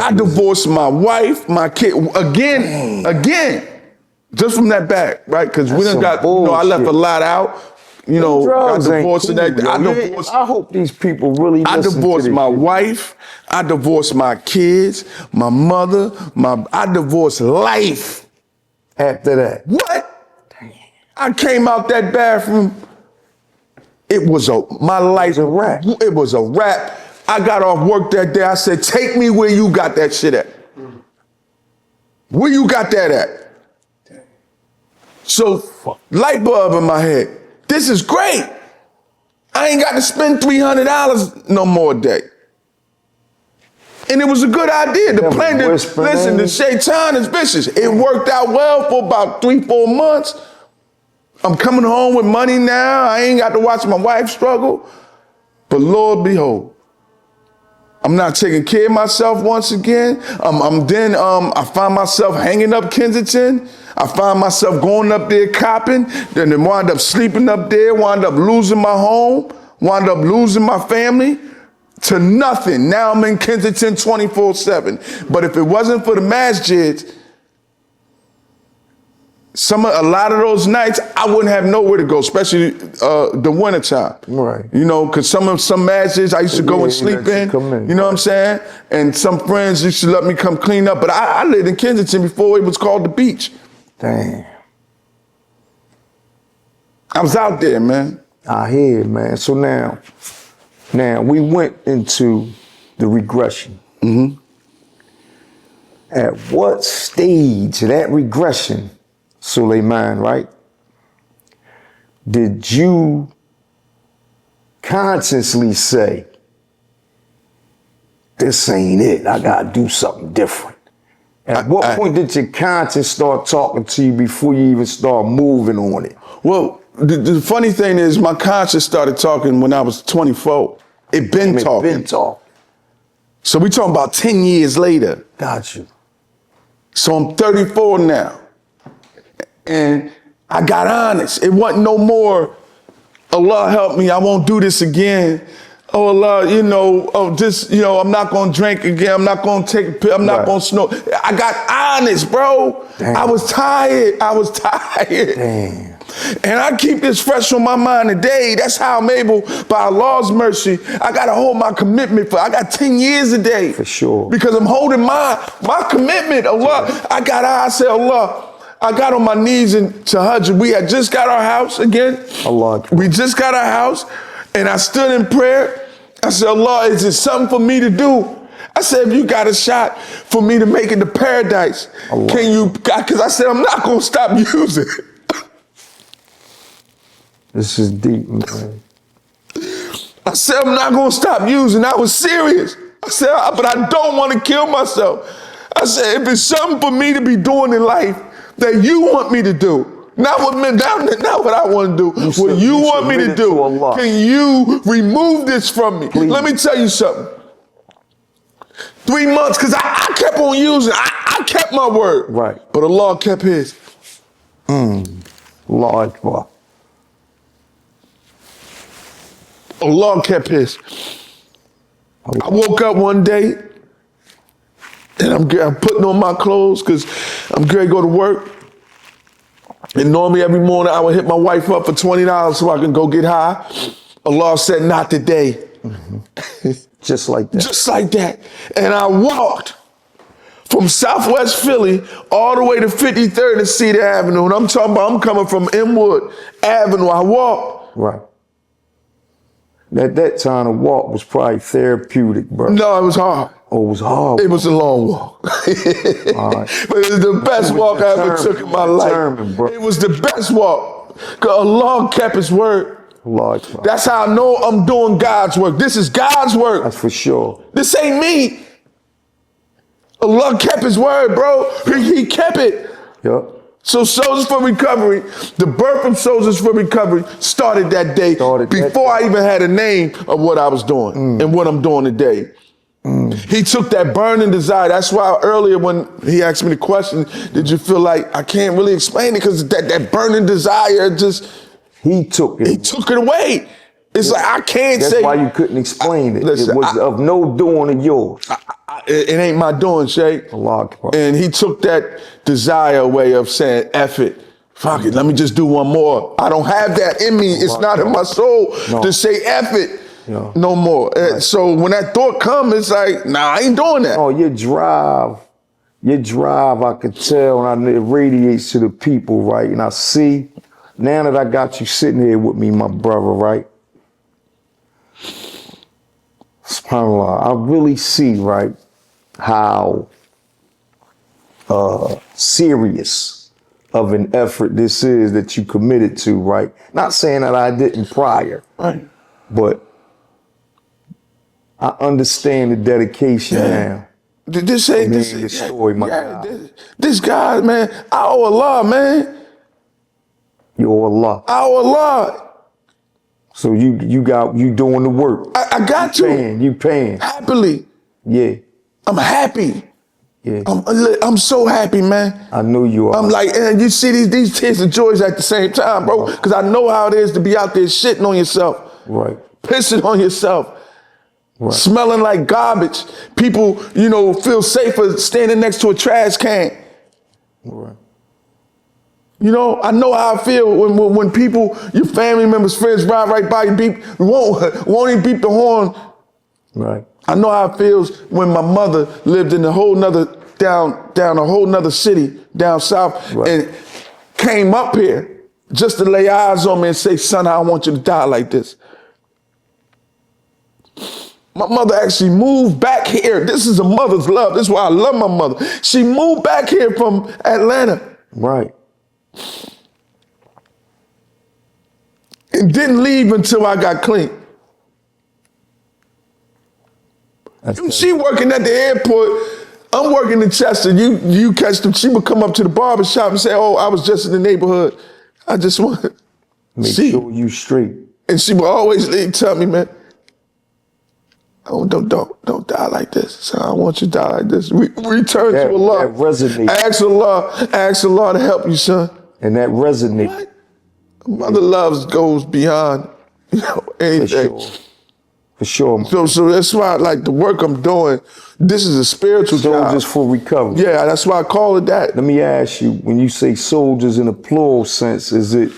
I divorced my wife, my kid, again, just from that bag, right? Cause we done got, you know, I left a lot out. You know, drugs I divorced ain't cool, that. I hope these people really I listen divorced to this my shit. wife. I divorced my kids, my mother, I divorced life. After that. What? I came out that bathroom. It was my life. a wrap. It was a wrap. I got off work that day. I said, take me where you got that shit at. Where you got that at? So, light bulb in my head. This is great. I ain't got to spend $300 no more a day. And it was a good idea. The plan, listen, the shaitan is vicious. It worked out well for about 3-4 months. I'm coming home with money now. I ain't got to watch my wife struggle. But Lord behold, I'm not taking care of myself once again. I find myself hanging up Kensington. I find myself going up there copping, then wind up sleeping up there, wind up losing my home, wind up losing my family to nothing. Now I'm in Kensington 24/7. But if it wasn't for the masjids, a lot of those nights, I wouldn't have nowhere to go, especially the wintertime. Right. You know, because some masjids I used to go and sleep in. You know what I'm saying? And some friends used to let me come clean up. But I lived in Kensington before it was called the beach. Damn. I was out there, man. I hear it, man. So now we went into the regression. At what stage of that regression, Suleiman, right, did you consciously say, this ain't it, I gotta do something different? At what point did your conscience start talking to you before you even start moving on it? Well, the funny thing is my conscience started talking when I was 24. It been talking. So we talking about 10 years later. Got you. So I'm 34 now. And I got honest. It wasn't no more, Allah help me, I won't do this again. Oh Allah, you know, I'm not gonna drink again. I'm not gonna take a pill. I'm not Right. gonna smoke. I got honest, bro. Damn. I was tired. Damn. And I keep this fresh on my mind today. That's how I'm able, by Allah's mercy, I gotta hold my commitment I got 10 years a day. For sure. Because I'm holding my commitment. Allah, I said, Allah, I got on my knees to Hajj. We had just got our house again. Allah. We just got our house, and I stood in prayer. I said, Allah, is it something for me to do? I said, if you got a shot for me to make it to paradise, Allah. can you, because I said, I'm not gonna stop using it. This is deep, man. I said, I'm not gonna stop using. I was serious. I said, but I don't want to kill myself. I said, if it's something for me to be doing in life that you want me to do, not what I want to do, what you want me to submitted do, to Allah. can you remove this from me? Please. Let me tell you something. 3 months, because I kept on using. I kept my word. Right. But Allah kept his. Allah Akbar. Allah kept his. I woke up one day and I'm putting on my clothes because I'm going to go to work. And normally every morning I would hit my wife up for $20 so I can go get high. Allah said, not today. Just like that. Just like that. And I walked from Southwest Philly all the way to 53rd and Cedar Avenue. And I'm talking about, I'm coming from Inwood Avenue. I walked. Right. At that time, the walk was probably therapeutic, bro. No, it was hard. Oh, it was hard. It was a long walk. All right. But it was the best walk I ever took in my life. Bro. It was the best walk. Because Allah kept his word. Allah Akbar. That's how I know I'm doing God's work. This is God's work. That's for sure. This ain't me. Allah kept his word, bro. He kept it. Yep. So Soldiers for Recovery, the birth of Soldiers for Recovery started that day before I even had a name of what I was doing and what I'm doing today. He took that burning desire. That's why earlier when he asked me the question, did you feel like I can't really explain it because that burning desire just... He took it. He took it away. It's like I can't That's say... why you couldn't explain it. Listen, it was of no doing of yours. It ain't my doing, Shay. Allah Akbar. And he took that desire away of saying, F it. Fuck it, let me just do one more. I don't have that in me. It's not in my soul to say F it no more. Right. So when that thought comes, it's like, nah, I ain't doing that. Oh, your drive, I could tell, and it radiates to the people, right? And I see, now that I got you sitting here with me, my brother, right? SubhanAllah, I really see, right, how serious of an effort this is that you committed to, right? Not saying that I didn't prior, Right. but I understand the dedication now. This ain't Man, your story, my God. This guy, man, I owe Allah, man. You owe Allah. I owe Allah. So you doing the work. I got to. You paying. Happily. Yeah. I'm happy. Yeah. I'm so happy, man. I know you are. I'm like, and you see these tears of joys at the same time, bro. Because I know how it is to be out there shitting on yourself. Right. Pissing on yourself. Right. Smelling like garbage. People, feel safer standing next to a trash can. Right. I know how I feel when people, your family members, friends ride right by you, won't even beep the horn. Right. I know how it feels when my mother lived in a whole nother, down a whole nother city down south and came up here just to lay eyes on me and say, son, I don't want you to die like this. My mother actually moved back here. This is a mother's love. This is why I love my mother. She moved back here from Atlanta. Right. And didn't leave until I got clean. She working at the airport. I'm working in Chester. You catch them. She would come up to the barber shop and say, oh, I was just in the neighborhood. I just want to Make sure you straight. And she would always tell me, man, oh, don't die like this. So I want you to die like this. Return to Allah. That resonates. Ask Allah to help you, son. And that resonates. Mother love goes beyond anything. For sure. For sure. So that's why, like, the work I'm doing, this is a spiritual job. Soldiers for recovery. Yeah, that's why I call it that. Let me ask you, when you say soldiers in a plural sense, is it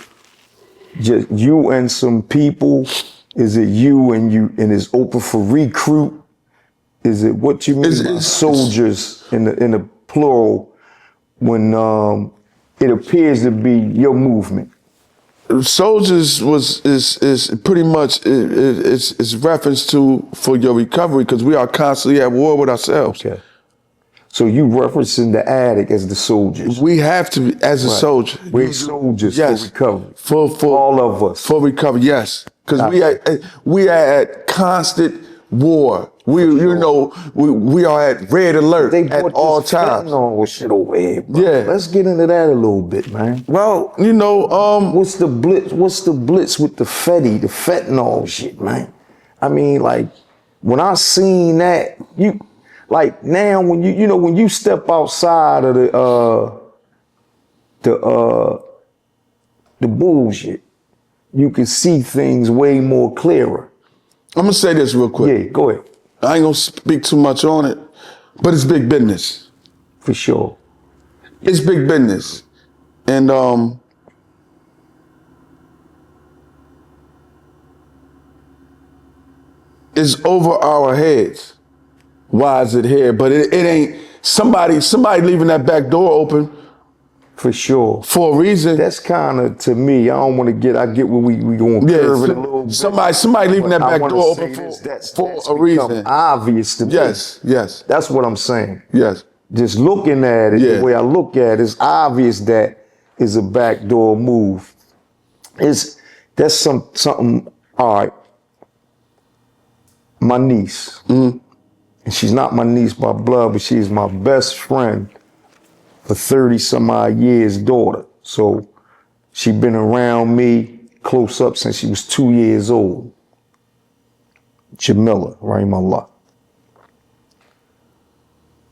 just you and some people? Is it you and it's open for recruit? Is it what you mean by soldiers in the plural when it appears to be your movement? Soldiers is pretty much it's reference to for your recovery, because we are constantly at war with ourselves. Okay. So you referencing the addict as the soldiers. We have to be as a soldier. We're soldiers for recovery. For all of us. For recovery, yes. Because we are at constant war. We are at red alert at all times. Shit over here, bro. Yeah. Let's get into that a little bit, man. Well, what's the blitz? What's the blitz with the fentanyl shit, man? I mean, like, when I seen that, now when when you step outside of the bullshit, you can see things way more clearer. I'm gonna say this real quick. Yeah, go ahead. I ain't gonna speak too much on it, but it's big business. For sure. It's big business. And it's over our heads. Why is it here? But it ain't somebody leaving that back door open. For sure. For a reason. That's kind of, to me, I get where we going to curve it a little bit. Somebody leaving that back door open for a reason. Obvious to me. Yes. That's what I'm saying. Yes. Just looking at it, the way I look at it, it's obvious that is a backdoor move. That's something, all right. My niece, and she's not my niece by blood, but she's my best friend for 30 some odd years, daughter. So she been around me close up since she was 2 years old. Jamila, Rahimallah,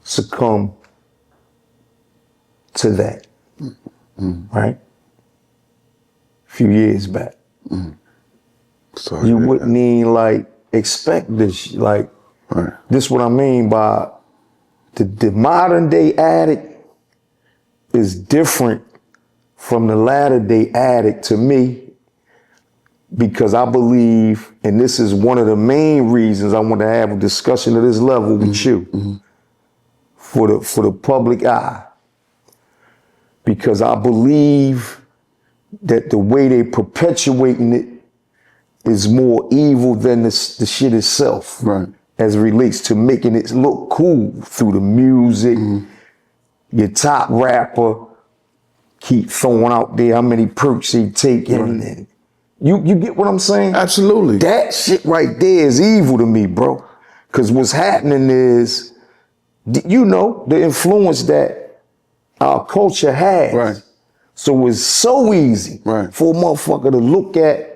succumb to that, right? A few years back. Sorry, you wouldn't even like expect this, like, this what I mean by the modern day addict is different from the latter day addict to me, because I believe, and this is one of the main reasons I want to have a discussion at this level with you, for the public eye, because I believe that the way they perpetuating it is more evil than the shit itself, as it relates to making it look cool through the music. Your top rapper keep throwing out there how many perks he taking. And you get what I'm saying? Absolutely. That shit right there is evil to me, bro. Because what's happening is, the influence that our culture has. Right. So it's so easy for a motherfucker to look at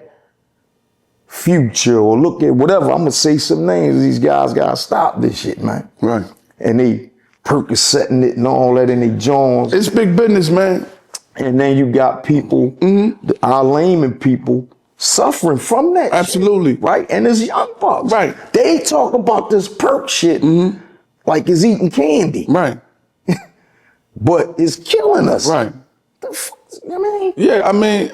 Future or look at whatever. I'm gonna say some names. These guys gotta stop this shit, man. Right. And they Percocetting it and all that in their joints. It's big business, man. And then you got people, our layman people, suffering from that. Absolutely. Shit, right? And it's young bucks. Right. They talk about this perk shit like it's eating candy. Right. But it's killing us. Right. The fuck, I mean? Yeah, I mean,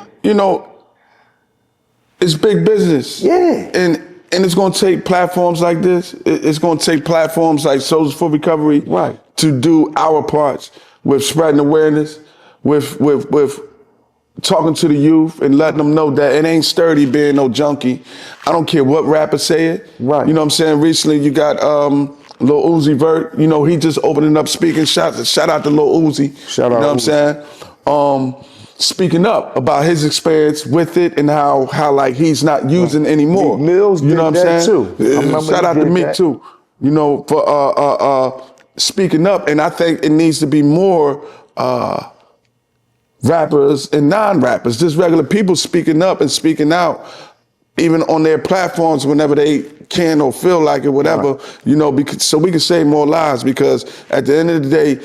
it's big business. Yeah. And it's going to take platforms like this. It's going to take platforms like Soldiers for Recovery to do our parts with spreading awareness, with talking to the youth and letting them know that it ain't sturdy being no junkie. I don't care what rapper say it. Right. You know what I'm saying? Recently you got Lil Uzi Vert. He just opening up speaking. Shout out to Lil Uzi. Shout out. You know what I'm saying? Speaking up about his experience with it and how like he's not using anymore. Meek Mills did what I'm that saying? too. Shout out to Meek too. For speaking up, and I think it needs to be more rappers and non-rappers, just regular people speaking up and speaking out, even on their platforms whenever they can or feel like it, whatever. So we can save more lives, because at the end of the day,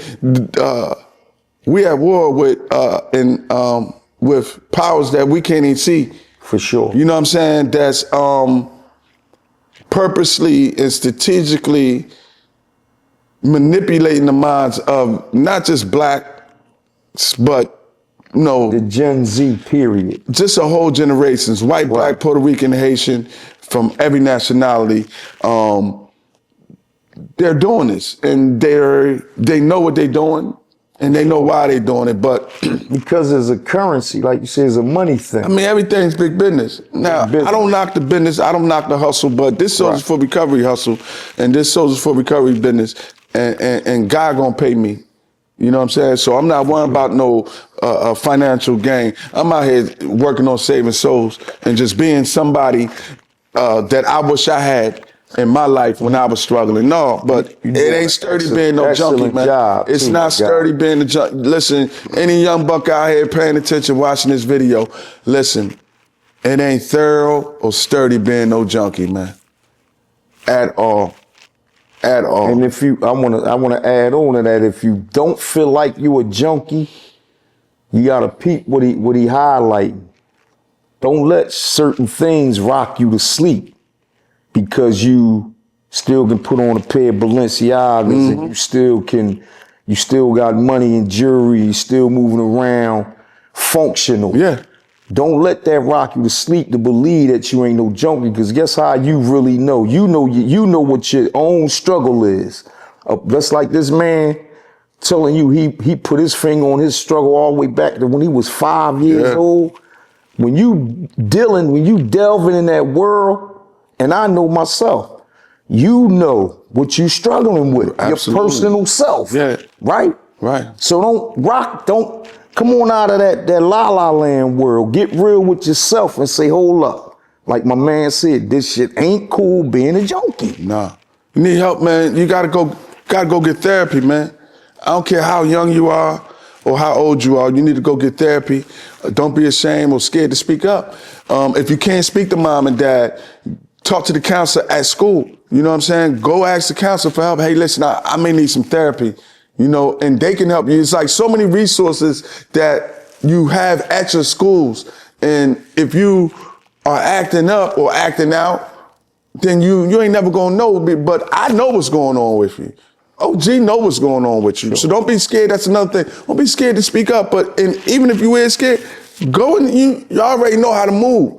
we at war with powers that we can't even see. For sure. You know what I'm saying? That's purposely and strategically manipulating the minds of not just blacks, but The Gen Z period. just a whole generations, white, black, Puerto Rican, Haitian, from every nationality. They're doing this, and they know what they're doing, and they know why they're doing it. But Because it's a currency, like you say, it's a money thing. I mean, everything's big business. Now, Big business. I don't knock the business, I don't knock the hustle, but this Soldiers for Recovery hustle, and this Soldiers for Recovery business, and God gonna pay me. You know what I'm saying? So I'm not worrying about no financial gain. I'm out here working on saving souls and just being somebody that I wish I had in my life when I was struggling. No, but it ain't sturdy being no junkie, man. Job it's too, not sturdy being a junkie. Listen, any young buck out here paying attention, watching this video, listen, it ain't thorough or sturdy being no junkie, man. At all. At all. And if you, I wanna add on to that. If you don't feel like you a junkie, you gotta peep what he highlighting. Don't let certain things rock you to sleep because you still can put on a pair of Balenciagas and you still got money and jewelry, you still moving around, functional. Yeah. Don't let that rock you to sleep to believe that you ain't no junkie, because guess how you really know? You know what your own struggle is. Just like this man telling you he put his finger on his struggle all the way back to when he was 5 years old. When you delving in that world, and I know myself, you know what you struggling with, Absolutely. your personal self, right? Right. So don't come on out of that la-la land world. Get real with yourself and say, hold up. Like my man said, this shit ain't cool being a junkie. Nah. You need help, man. You gotta go get therapy, man. I don't care how young you are or how old you are, you need to go get therapy. Don't be ashamed or scared to speak up. If you can't speak to mom and dad, talk to the counselor at school. You know what I'm saying? Go ask the counselor for help. Hey, listen, I may need some therapy. You know, and they can help you. It's like so many resources that you have at your schools. And if you are acting up or acting out, then you ain't never gonna know. But I know what's going on with you. OG know what's going on with you. So don't be scared. That's another thing. Don't be scared to speak up. But even if you is scared, go and you already know how to move.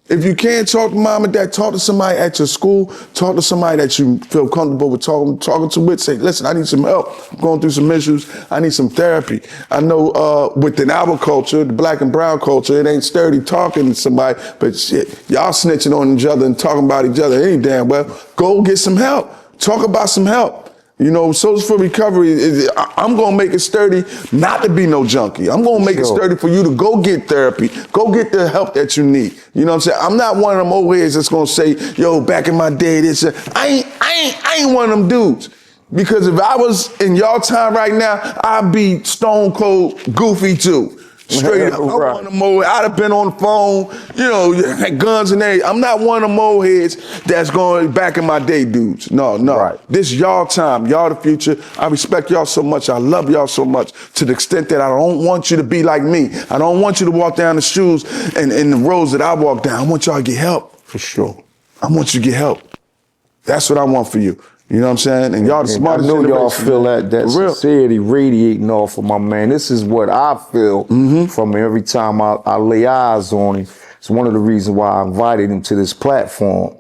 If you can't talk to mom and dad, talk to somebody at your school, talk to somebody that you feel comfortable with talking to with, say, listen, I need some help. I'm going through some issues. I need some therapy. I know within our culture, the black and brown culture, it ain't sturdy talking to somebody, but shit, y'all snitching on each other and talking about each other. It ain't damn well. Go get some help. Talk about some help. You know, Soldiers for Recovery, I'm going to make it sturdy not to be no junkie. I'm going to make it sturdy for you to go get therapy, go get the help that you need. You know what I'm saying? I'm not one of them old heads that's going to say, yo, back in my day, this, I ain't one of them dudes. Because if I was in y'all time right now, I'd be stone cold goofy too. Straight up. I'm one of them old, I'd have been on the phone, you know, had guns and everything. I'm not one of them old heads that's going back in my day dudes. No. Right. This y'all time, y'all the future. I respect y'all so much. I love y'all so much to the extent that I don't want you to be like me. I don't want you to walk down the shoes and the roads that I walk down. I want y'all to get help. For sure. I want you to get help. That's what I want for you. You know what I'm saying? And y'all the smartest I know y'all generation, feel man. that For real. sincerity radiating off of my man. This is what I feel from him every time I lay eyes on him. It's one of the reasons why I invited him to this platform.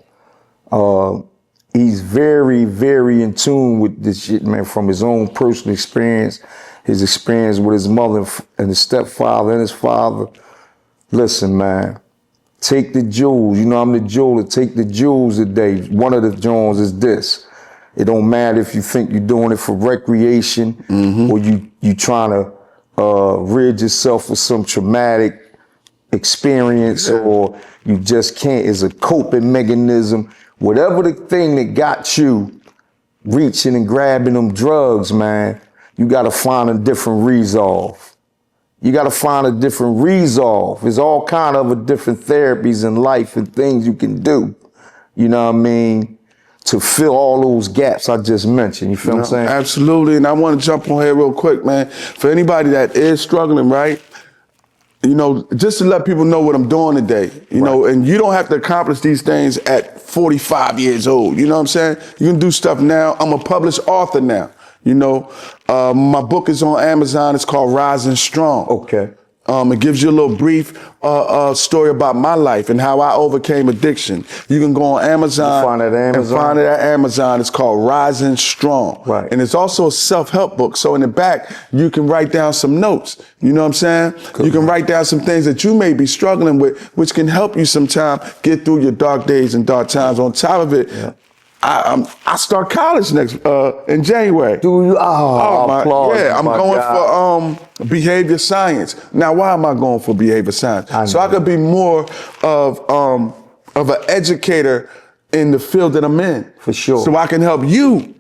He's very, very in tune with this shit, man, from his own personal experience, his experience with his mother and his stepfather and his father. Listen, man, take the jewels. You know I'm the jeweler. Take the jewels today. One of the jewels is this. It don't matter if you think you're doing it for recreation or you trying to rid yourself of some traumatic experience or you just can't. It's a coping mechanism. Whatever the thing that got you reaching and grabbing them drugs, man, you got to find a different resolve. You got to find a different resolve. There's all kind of different therapies in life and things you can do. You know what I mean? To fill all those gaps I just mentioned. You feel what I'm saying? Absolutely. And I want to jump on here real quick, man. For anybody that is struggling, right? You know, just to let people know what I'm doing today, you know, and you don't have to accomplish these things at 45 years old. You know what I'm saying? You can do stuff now. I'm a published author now. You know, my book is on Amazon. It's called Rising Strong. Okay. It gives you a little brief story about my life and how I overcame addiction. You can go on Amazon, find it at Amazon? and find it at Amazon. It's called Rising Strong. Right. And it's also a self-help book. So in the back, you can write down some notes. You know what I'm saying? Cool. You can write down some things that you may be struggling with, which can help you sometime get through your dark days and dark times. On top of it, Yeah. I start college next in January. Do you? Oh, my, applaud yeah, you, I'm my going God. for behavior science. Now, why am I going for behavior science? I So I know. could be more of an educator in the field that I'm in. For sure. So I can help you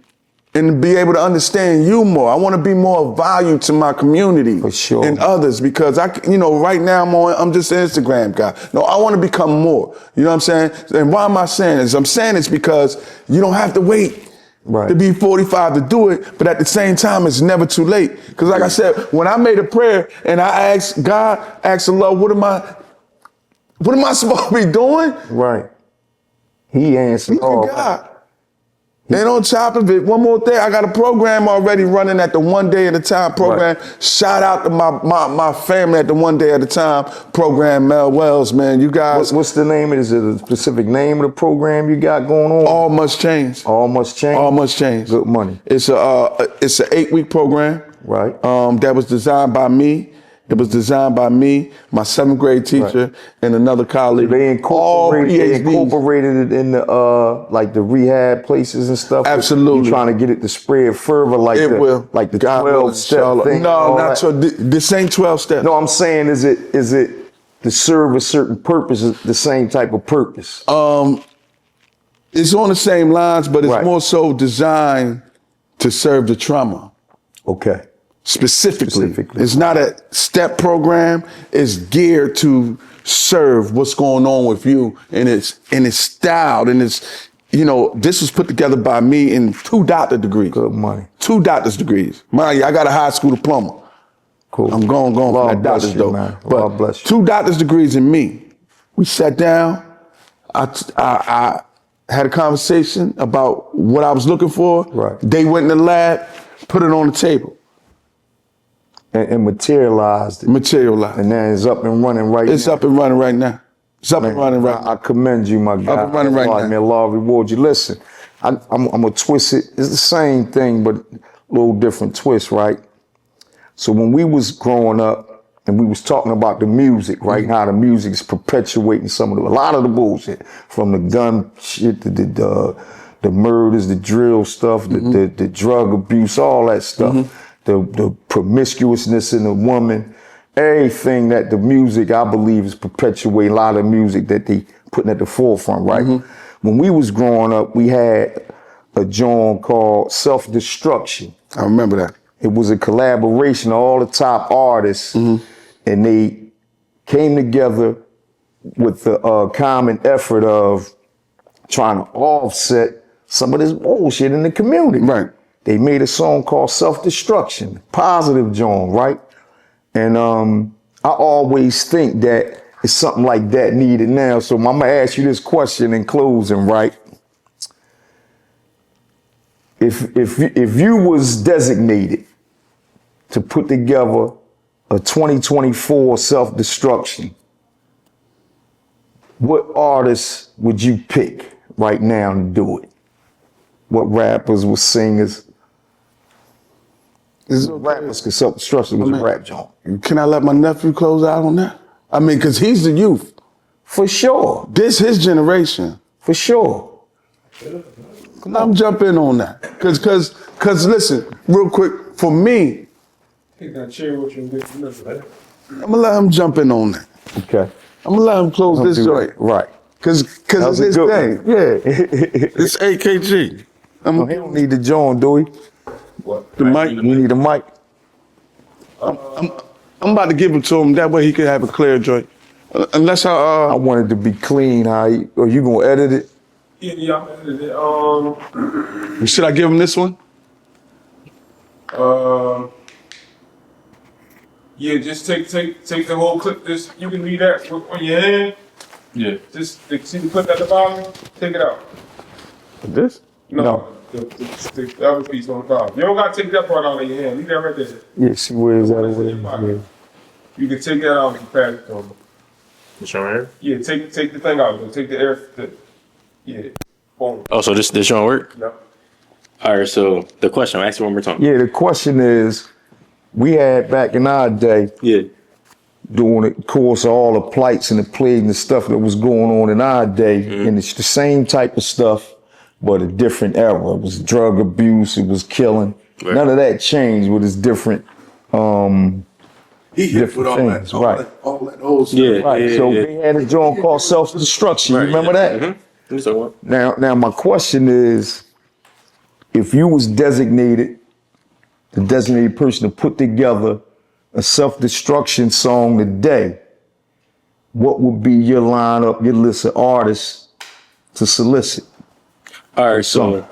and be able to understand you more. I want to be more of value to my community For sure. and others because right now I'm just an Instagram guy. No, I want to become more. You know what I'm saying? And why am I saying this? I'm saying this because you don't have to wait Right. to be 45 to do it, but at the same time, it's never too late. Because like I said, when I made a prayer and I asked God, asked the Lord, what am I supposed to be doing? Right. He answered. Look Oh, at God. And on top of it, one more thing, I got a program already running at the One Day at a Time program. Right. Shout out to my family at the One Day at a Time program, Mel Wells, man. You guys, what's the name? Is it a specific name of the program you got going on? all must change. All must change. All must change. Good money. It's an 8-week program. Right. That was designed by me. It was designed by me, my 7th grade teacher, Right. and another colleague. They all PhDs. incorporated it in the like the rehab places and stuff. Absolutely. You trying to get it to spread further, like It will. like the God willing, 12-step inshallah. thing. and No, all not that. so. This ain't 12 steps. No, I'm saying is it to serve a certain purpose, the same type of purpose. It's on the same lines, but it's Right. more so designed to serve the trauma. Okay. Specifically. It's not a step program. It's geared to serve what's going on with you, and it's styled, and this was put together by me in 2 doctorate degrees. Good money. 2 doctorate degrees. Mind you, I got a high school diploma. Cool. I'm going for Lord that bless doctorate you, though. man. But Lord bless you. 2 doctorate degrees in me. We sat down. I had a conversation about what I was looking for. Right. They went in the lab, put it on the table, And materialized it. materialized. And then it's up and running right It's now. up and running right now. It's up and running right now. I commend you, my guy. and running right Allah, now. May Allah reward you. Listen, I'm gonna twist it. It's the same thing, but a little different twist, right? So when we was growing up and we was talking about the music, right? Mm-hmm. How the music is perpetuating a lot of the bullshit, from the gun shit to the murders, the drill stuff, Mm-hmm. the drug abuse, all that stuff, the promiscuousness in a woman, everything that the music, I believe, is perpetuating. A lot of music that they putting at the forefront, right? When we was growing up, we had a joint called Self-Destruction. I remember that. It was a collaboration of all the top artists, and they came together with the common effort of trying to offset some of this bullshit in the community. Right. They made a song called Self-Destruction, positive joint, right? And I always think that it's something like that needed now. So I'm gonna ask you this question in closing, right? If you was designated to put together a 2024 self-destruction, what artists would you pick right now to do it? What rappers, what singers? Rappers, because self-destruction was a rap joint. Can I let my nephew close out on that? I mean, because he's the youth. For sure, This his generation. for sure. I'm jumping on that. Cause listen, real quick, for me, Take that chair with you and get you know, I'm gonna let him jump in on that. Okay. I'm gonna let him close this joint. Right. Cause That it's was a his good thing. one. Yeah. It's AKG. Oh, he don't need the joint, do he? What? The mic. You need a mic. I'm about to give it to him. That way he can have a clear joint. Unless I want it to be clean. Or you gonna edit it? Yeah, I'm edited it. should I give him this one? Yeah, just take the whole clip. This you can read that on your hand. Yeah. Just see the clip at the bottom. Take it out. This? No. The other piece on the bottom. You don't gotta take that part out of your hand. Leave that right there. Yeah, see where is that That's over in your there? pocket. You can take that out and pass it to him. This one right here? Yeah, take the thing out. Take the air. Yeah. Boom. Oh, so this don't work? No. All right, so the question, I'll ask you one more time. Yeah, the question is, we had back in our day, Yeah. during the course of all the plights and the plague and the stuff that was going on in our day, and it's the same type of stuff, but a different era. It was drug abuse, it was killing. Right. None of that changed, but it's different. He hit with Different all things, that, all right. that, all that old stuff. Yeah. Right. So they had a joint called self-destruction. You remember that? Mm-hmm. So what? Now my question is, if you was designated, the designated person to put together a self-destruction song today, what would be your lineup, your list of artists to solicit? All right, so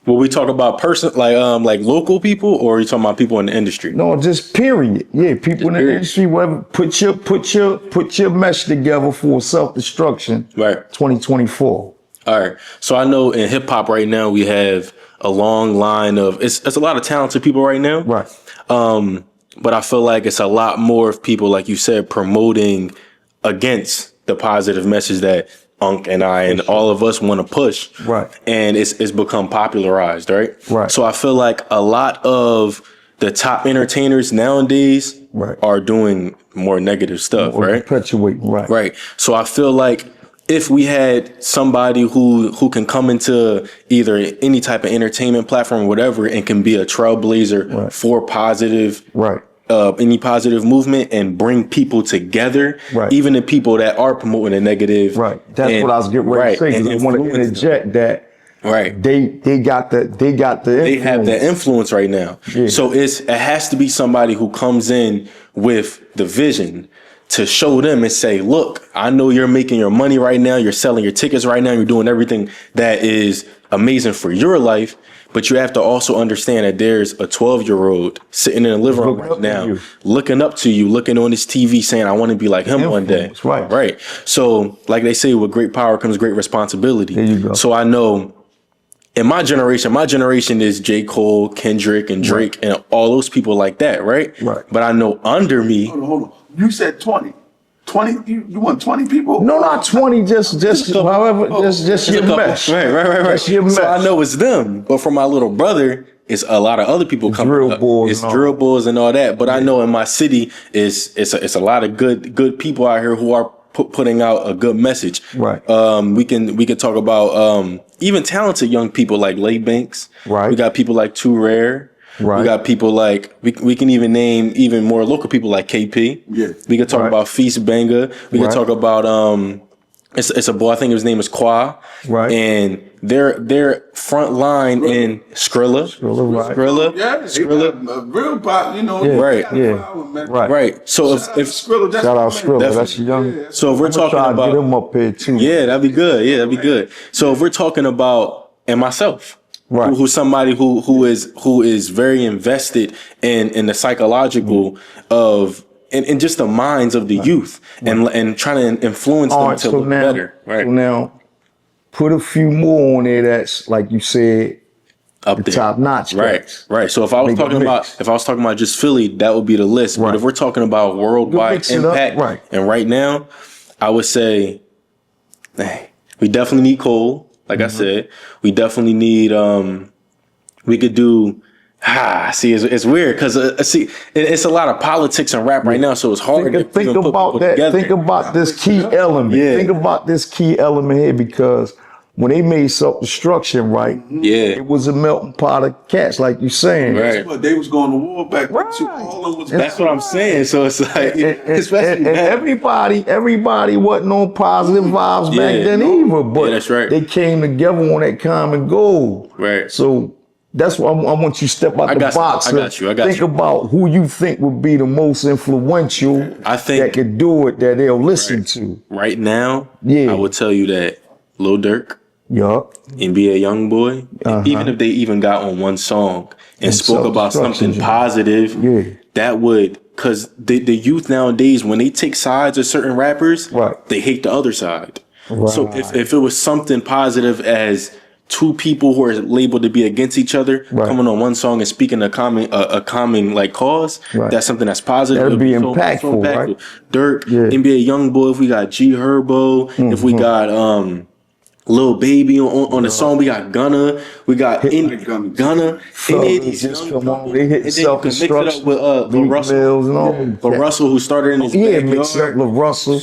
will we talk about like local people, or are you talking about people in the industry? No, just period. Yeah, people in the period. industry, whatever, put your mesh together for self-destruction. Right. 2024. All right. So I know in hip hop right now we have a long line of it's a lot of talented people right now. Right. But I feel like it's a lot more of people, like you said, promoting against the positive message that Unc and I and all of us want to push. Right. And it's become popularized, right? Right. So I feel like a lot of the top entertainers nowadays Right. are doing more negative stuff, Or right? perpetuating. Right. Right. So I feel like if we had somebody who can come into either any type of entertainment platform or whatever and can be a trailblazer Right. for positive, Right. any positive movement and bring people together, Right. even the people that are promoting the negative. Right. That's and- what I was getting ready to say. 'Cause and I want to influence them. interject that Right. they got the They have influence. that influence right now. Yeah. So it has to be somebody who comes in with the vision to show them and say, look, I know you're making your money right now. You're selling your tickets right now. You're doing everything that is amazing for your life. But you have to also understand that there's a 12-year-old sitting in the living room Looking right up to now, you. looking up to you, looking on his TV saying, I want to be like him one day. Influence, right. Right. So like they say, with great power comes great responsibility. There you go. So I know in my generation is J. Cole, Kendrick, and Drake, and all those people like that, right? Right. But I know under me, Hold on. You said 20. 20? You want 20 people? No, not 20. Just however, just your a couple- mesh. right. That's your So I mesh. know it's them, but for my little brother, it's a lot of other people coming drill up. bulls It's and all. drill bulls and all that. But I know in my city, it's a lot of good people out here who are putting out a good message. Right. We can talk about even talented young people like Lay Banks. Right. We got people like Too Rare. Right. We got people like we can even name even more local people like KP. Yeah. We could talk Right. about Feast Banga. We Right. could talk about it's a boy, I think his name is Qua. Right. And they're front line in Skrilla. Right. Skrilla. Yeah, Skrilla. a real pop, you know. Yeah, right, Right. Right. So if Skrilla, that's Shout out my Skrilla. man. That's young. Yeah. so if we're I'm gonna talking try to about get him up here too. yeah, that'd be good. Yeah, that'd be good. So if we're talking about and myself, Right. who's somebody who is very invested in the psychological of and just the minds of the youth and trying to influence All them right. to So look now, better. Right. so now, put a few more on there. That's like you said, Up there. top notch. Right, right. So if I was Make a talking mix. about just Philly, that would be the list. Right. But if we're talking about worldwide mix it up, impact, right. and right now, I would say, we definitely need Cole. Like Mm-hmm. I said, we definitely need. We could do. See, it's weird because see, it's a lot of politics and rap right now, so it's hard to Think even put about people that. together. Think about this key element. Yeah. Think about this key element here because when they made self-destruction, right? Yeah. It was a melting pot of cats, like you saying. Right. But they was going to war back then, too. Right. All of them was That's what I'm saying. So it's like, And especially now. everybody wasn't on positive vibes Yeah. back then either, but Yeah, that's right. they came together on that common goal. Right. So that's why I want you to step out the got you. box. I got you. Think about who you think would be the most influential I think- that could do it, that they'll listen to. right now, Yeah. I would tell you that Lil Durk, Yup. NBA Youngboy, even if they even got on one song and spoke about something Self-destruction. positive, Yeah. that would because the youth nowadays, when they take sides of certain rappers, Right. they hate the other side. Right. So if it was something positive as two people who are labeled to be against each other Right. coming on one song and speaking a common like cause, Right. that's something that's positive. That'd be It'll impactful, right? Dirk, Yeah. NBA Youngboy, if we got G Herbo, if we got Lil Baby on the song, we got Gunna, we got Gunna. Any of these just young come on, brothers, they hit and then you can mix it up self-destruction, with Lil Meek Russell, Mills and all Lil Russell, who started in his Yeah, mix up backyard. Lil Russell.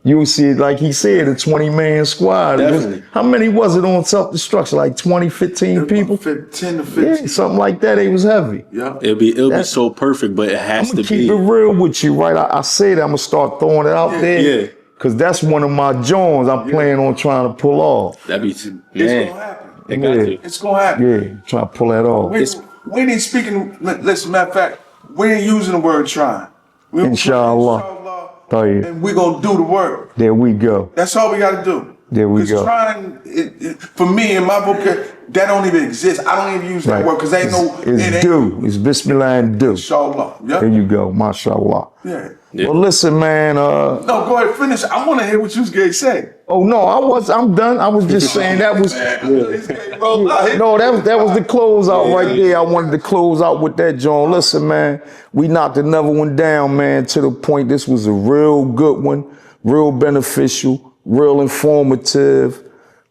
You see it like he said, a 20-man squad. Definitely. How many was it on self-destruction? Like 20, 15 people? 10 to 15. Yeah, something like that. It was heavy. Yeah. It'll be so perfect, but it has I'm to gonna keep be. it real with you, right? I say that I'm gonna start throwing it out there. Yeah. Cause that's one of my joints I'm planning on trying to pull off. That'd be It's gonna man. happen. It got Yeah. to. It's gonna happen. Yeah, trying to pull that off. We ain't speaking. Listen, matter of fact, we ain't using the word trying. We Inshallah. Oh, yeah. And we gonna do the work. There we go. That's all we gotta do. There we 'Cause go. trying, for me in my vocabulary, that don't even exist. I don't even use that Right. word because ain't no. It's it ain't do. It's Bismillah and do. Inshallah. Yeah. There you go. MashaAllah. Yeah. Yeah. Well, listen, man. No, go ahead, finish. I want to hear what you was gonna say. Oh no, I'm done. I was just saying that was. No, that was the closeout right there. I wanted to close out with that, John. Listen, man, we knocked another one down, man, to the point this was a real good one, real beneficial, real informative,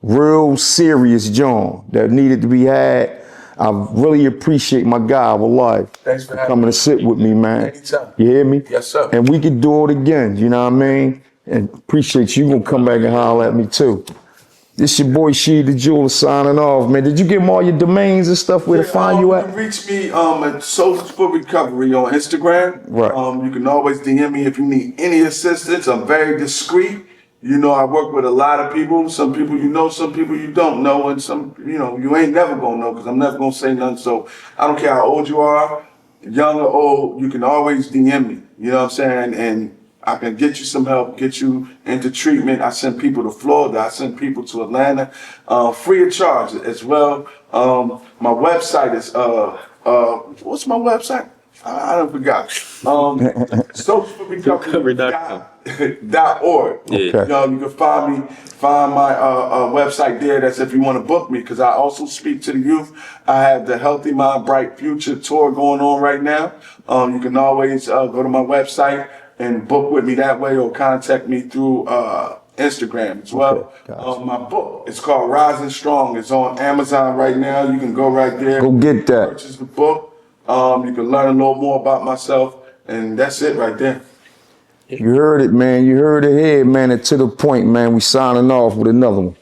real serious, John, that needed to be had. I really appreciate my guy, Wallahi, Thanks for having coming me. to sit with me, man. Anytime. You hear me? Yes, sir. And we could do it again, you know what I mean? And appreciate you gonna come back and holler at me too. This your boy She the Jeweler signing off, man. Did you give him all your domains and stuff where to find you You at? can reach me at Soldiers for Recovery on Instagram. Right. You can always DM me if you need any assistance. I'm very discreet. You know, I work with a lot of people. Some people you know, some people you don't know, and some, you ain't never gonna know because I'm never gonna say nothing. So I don't care how old you are, young or old, you can always DM me. You know what I'm saying? And I can get you some help, get you into treatment. I send people to Florida. I send people to Atlanta, free of charge as well. My website is, what's my website? I don't forgot. socialforrecovery.org. Yeah. Okay. You can find my website there. That's if you want to book me, because I also speak to the youth. I have the Healthy Mind, Bright Future tour going on right now. You can always go to my website and book with me that way, or contact me through Instagram as well. Okay, gotcha. My book, it's called Rising Strong. It's on Amazon right now. You can go right there. Go get that. Purchase the book. You can learn a little more about myself, and that's it right there. You heard it, man. You heard it here, man. And to the point, man. We signing off with another one.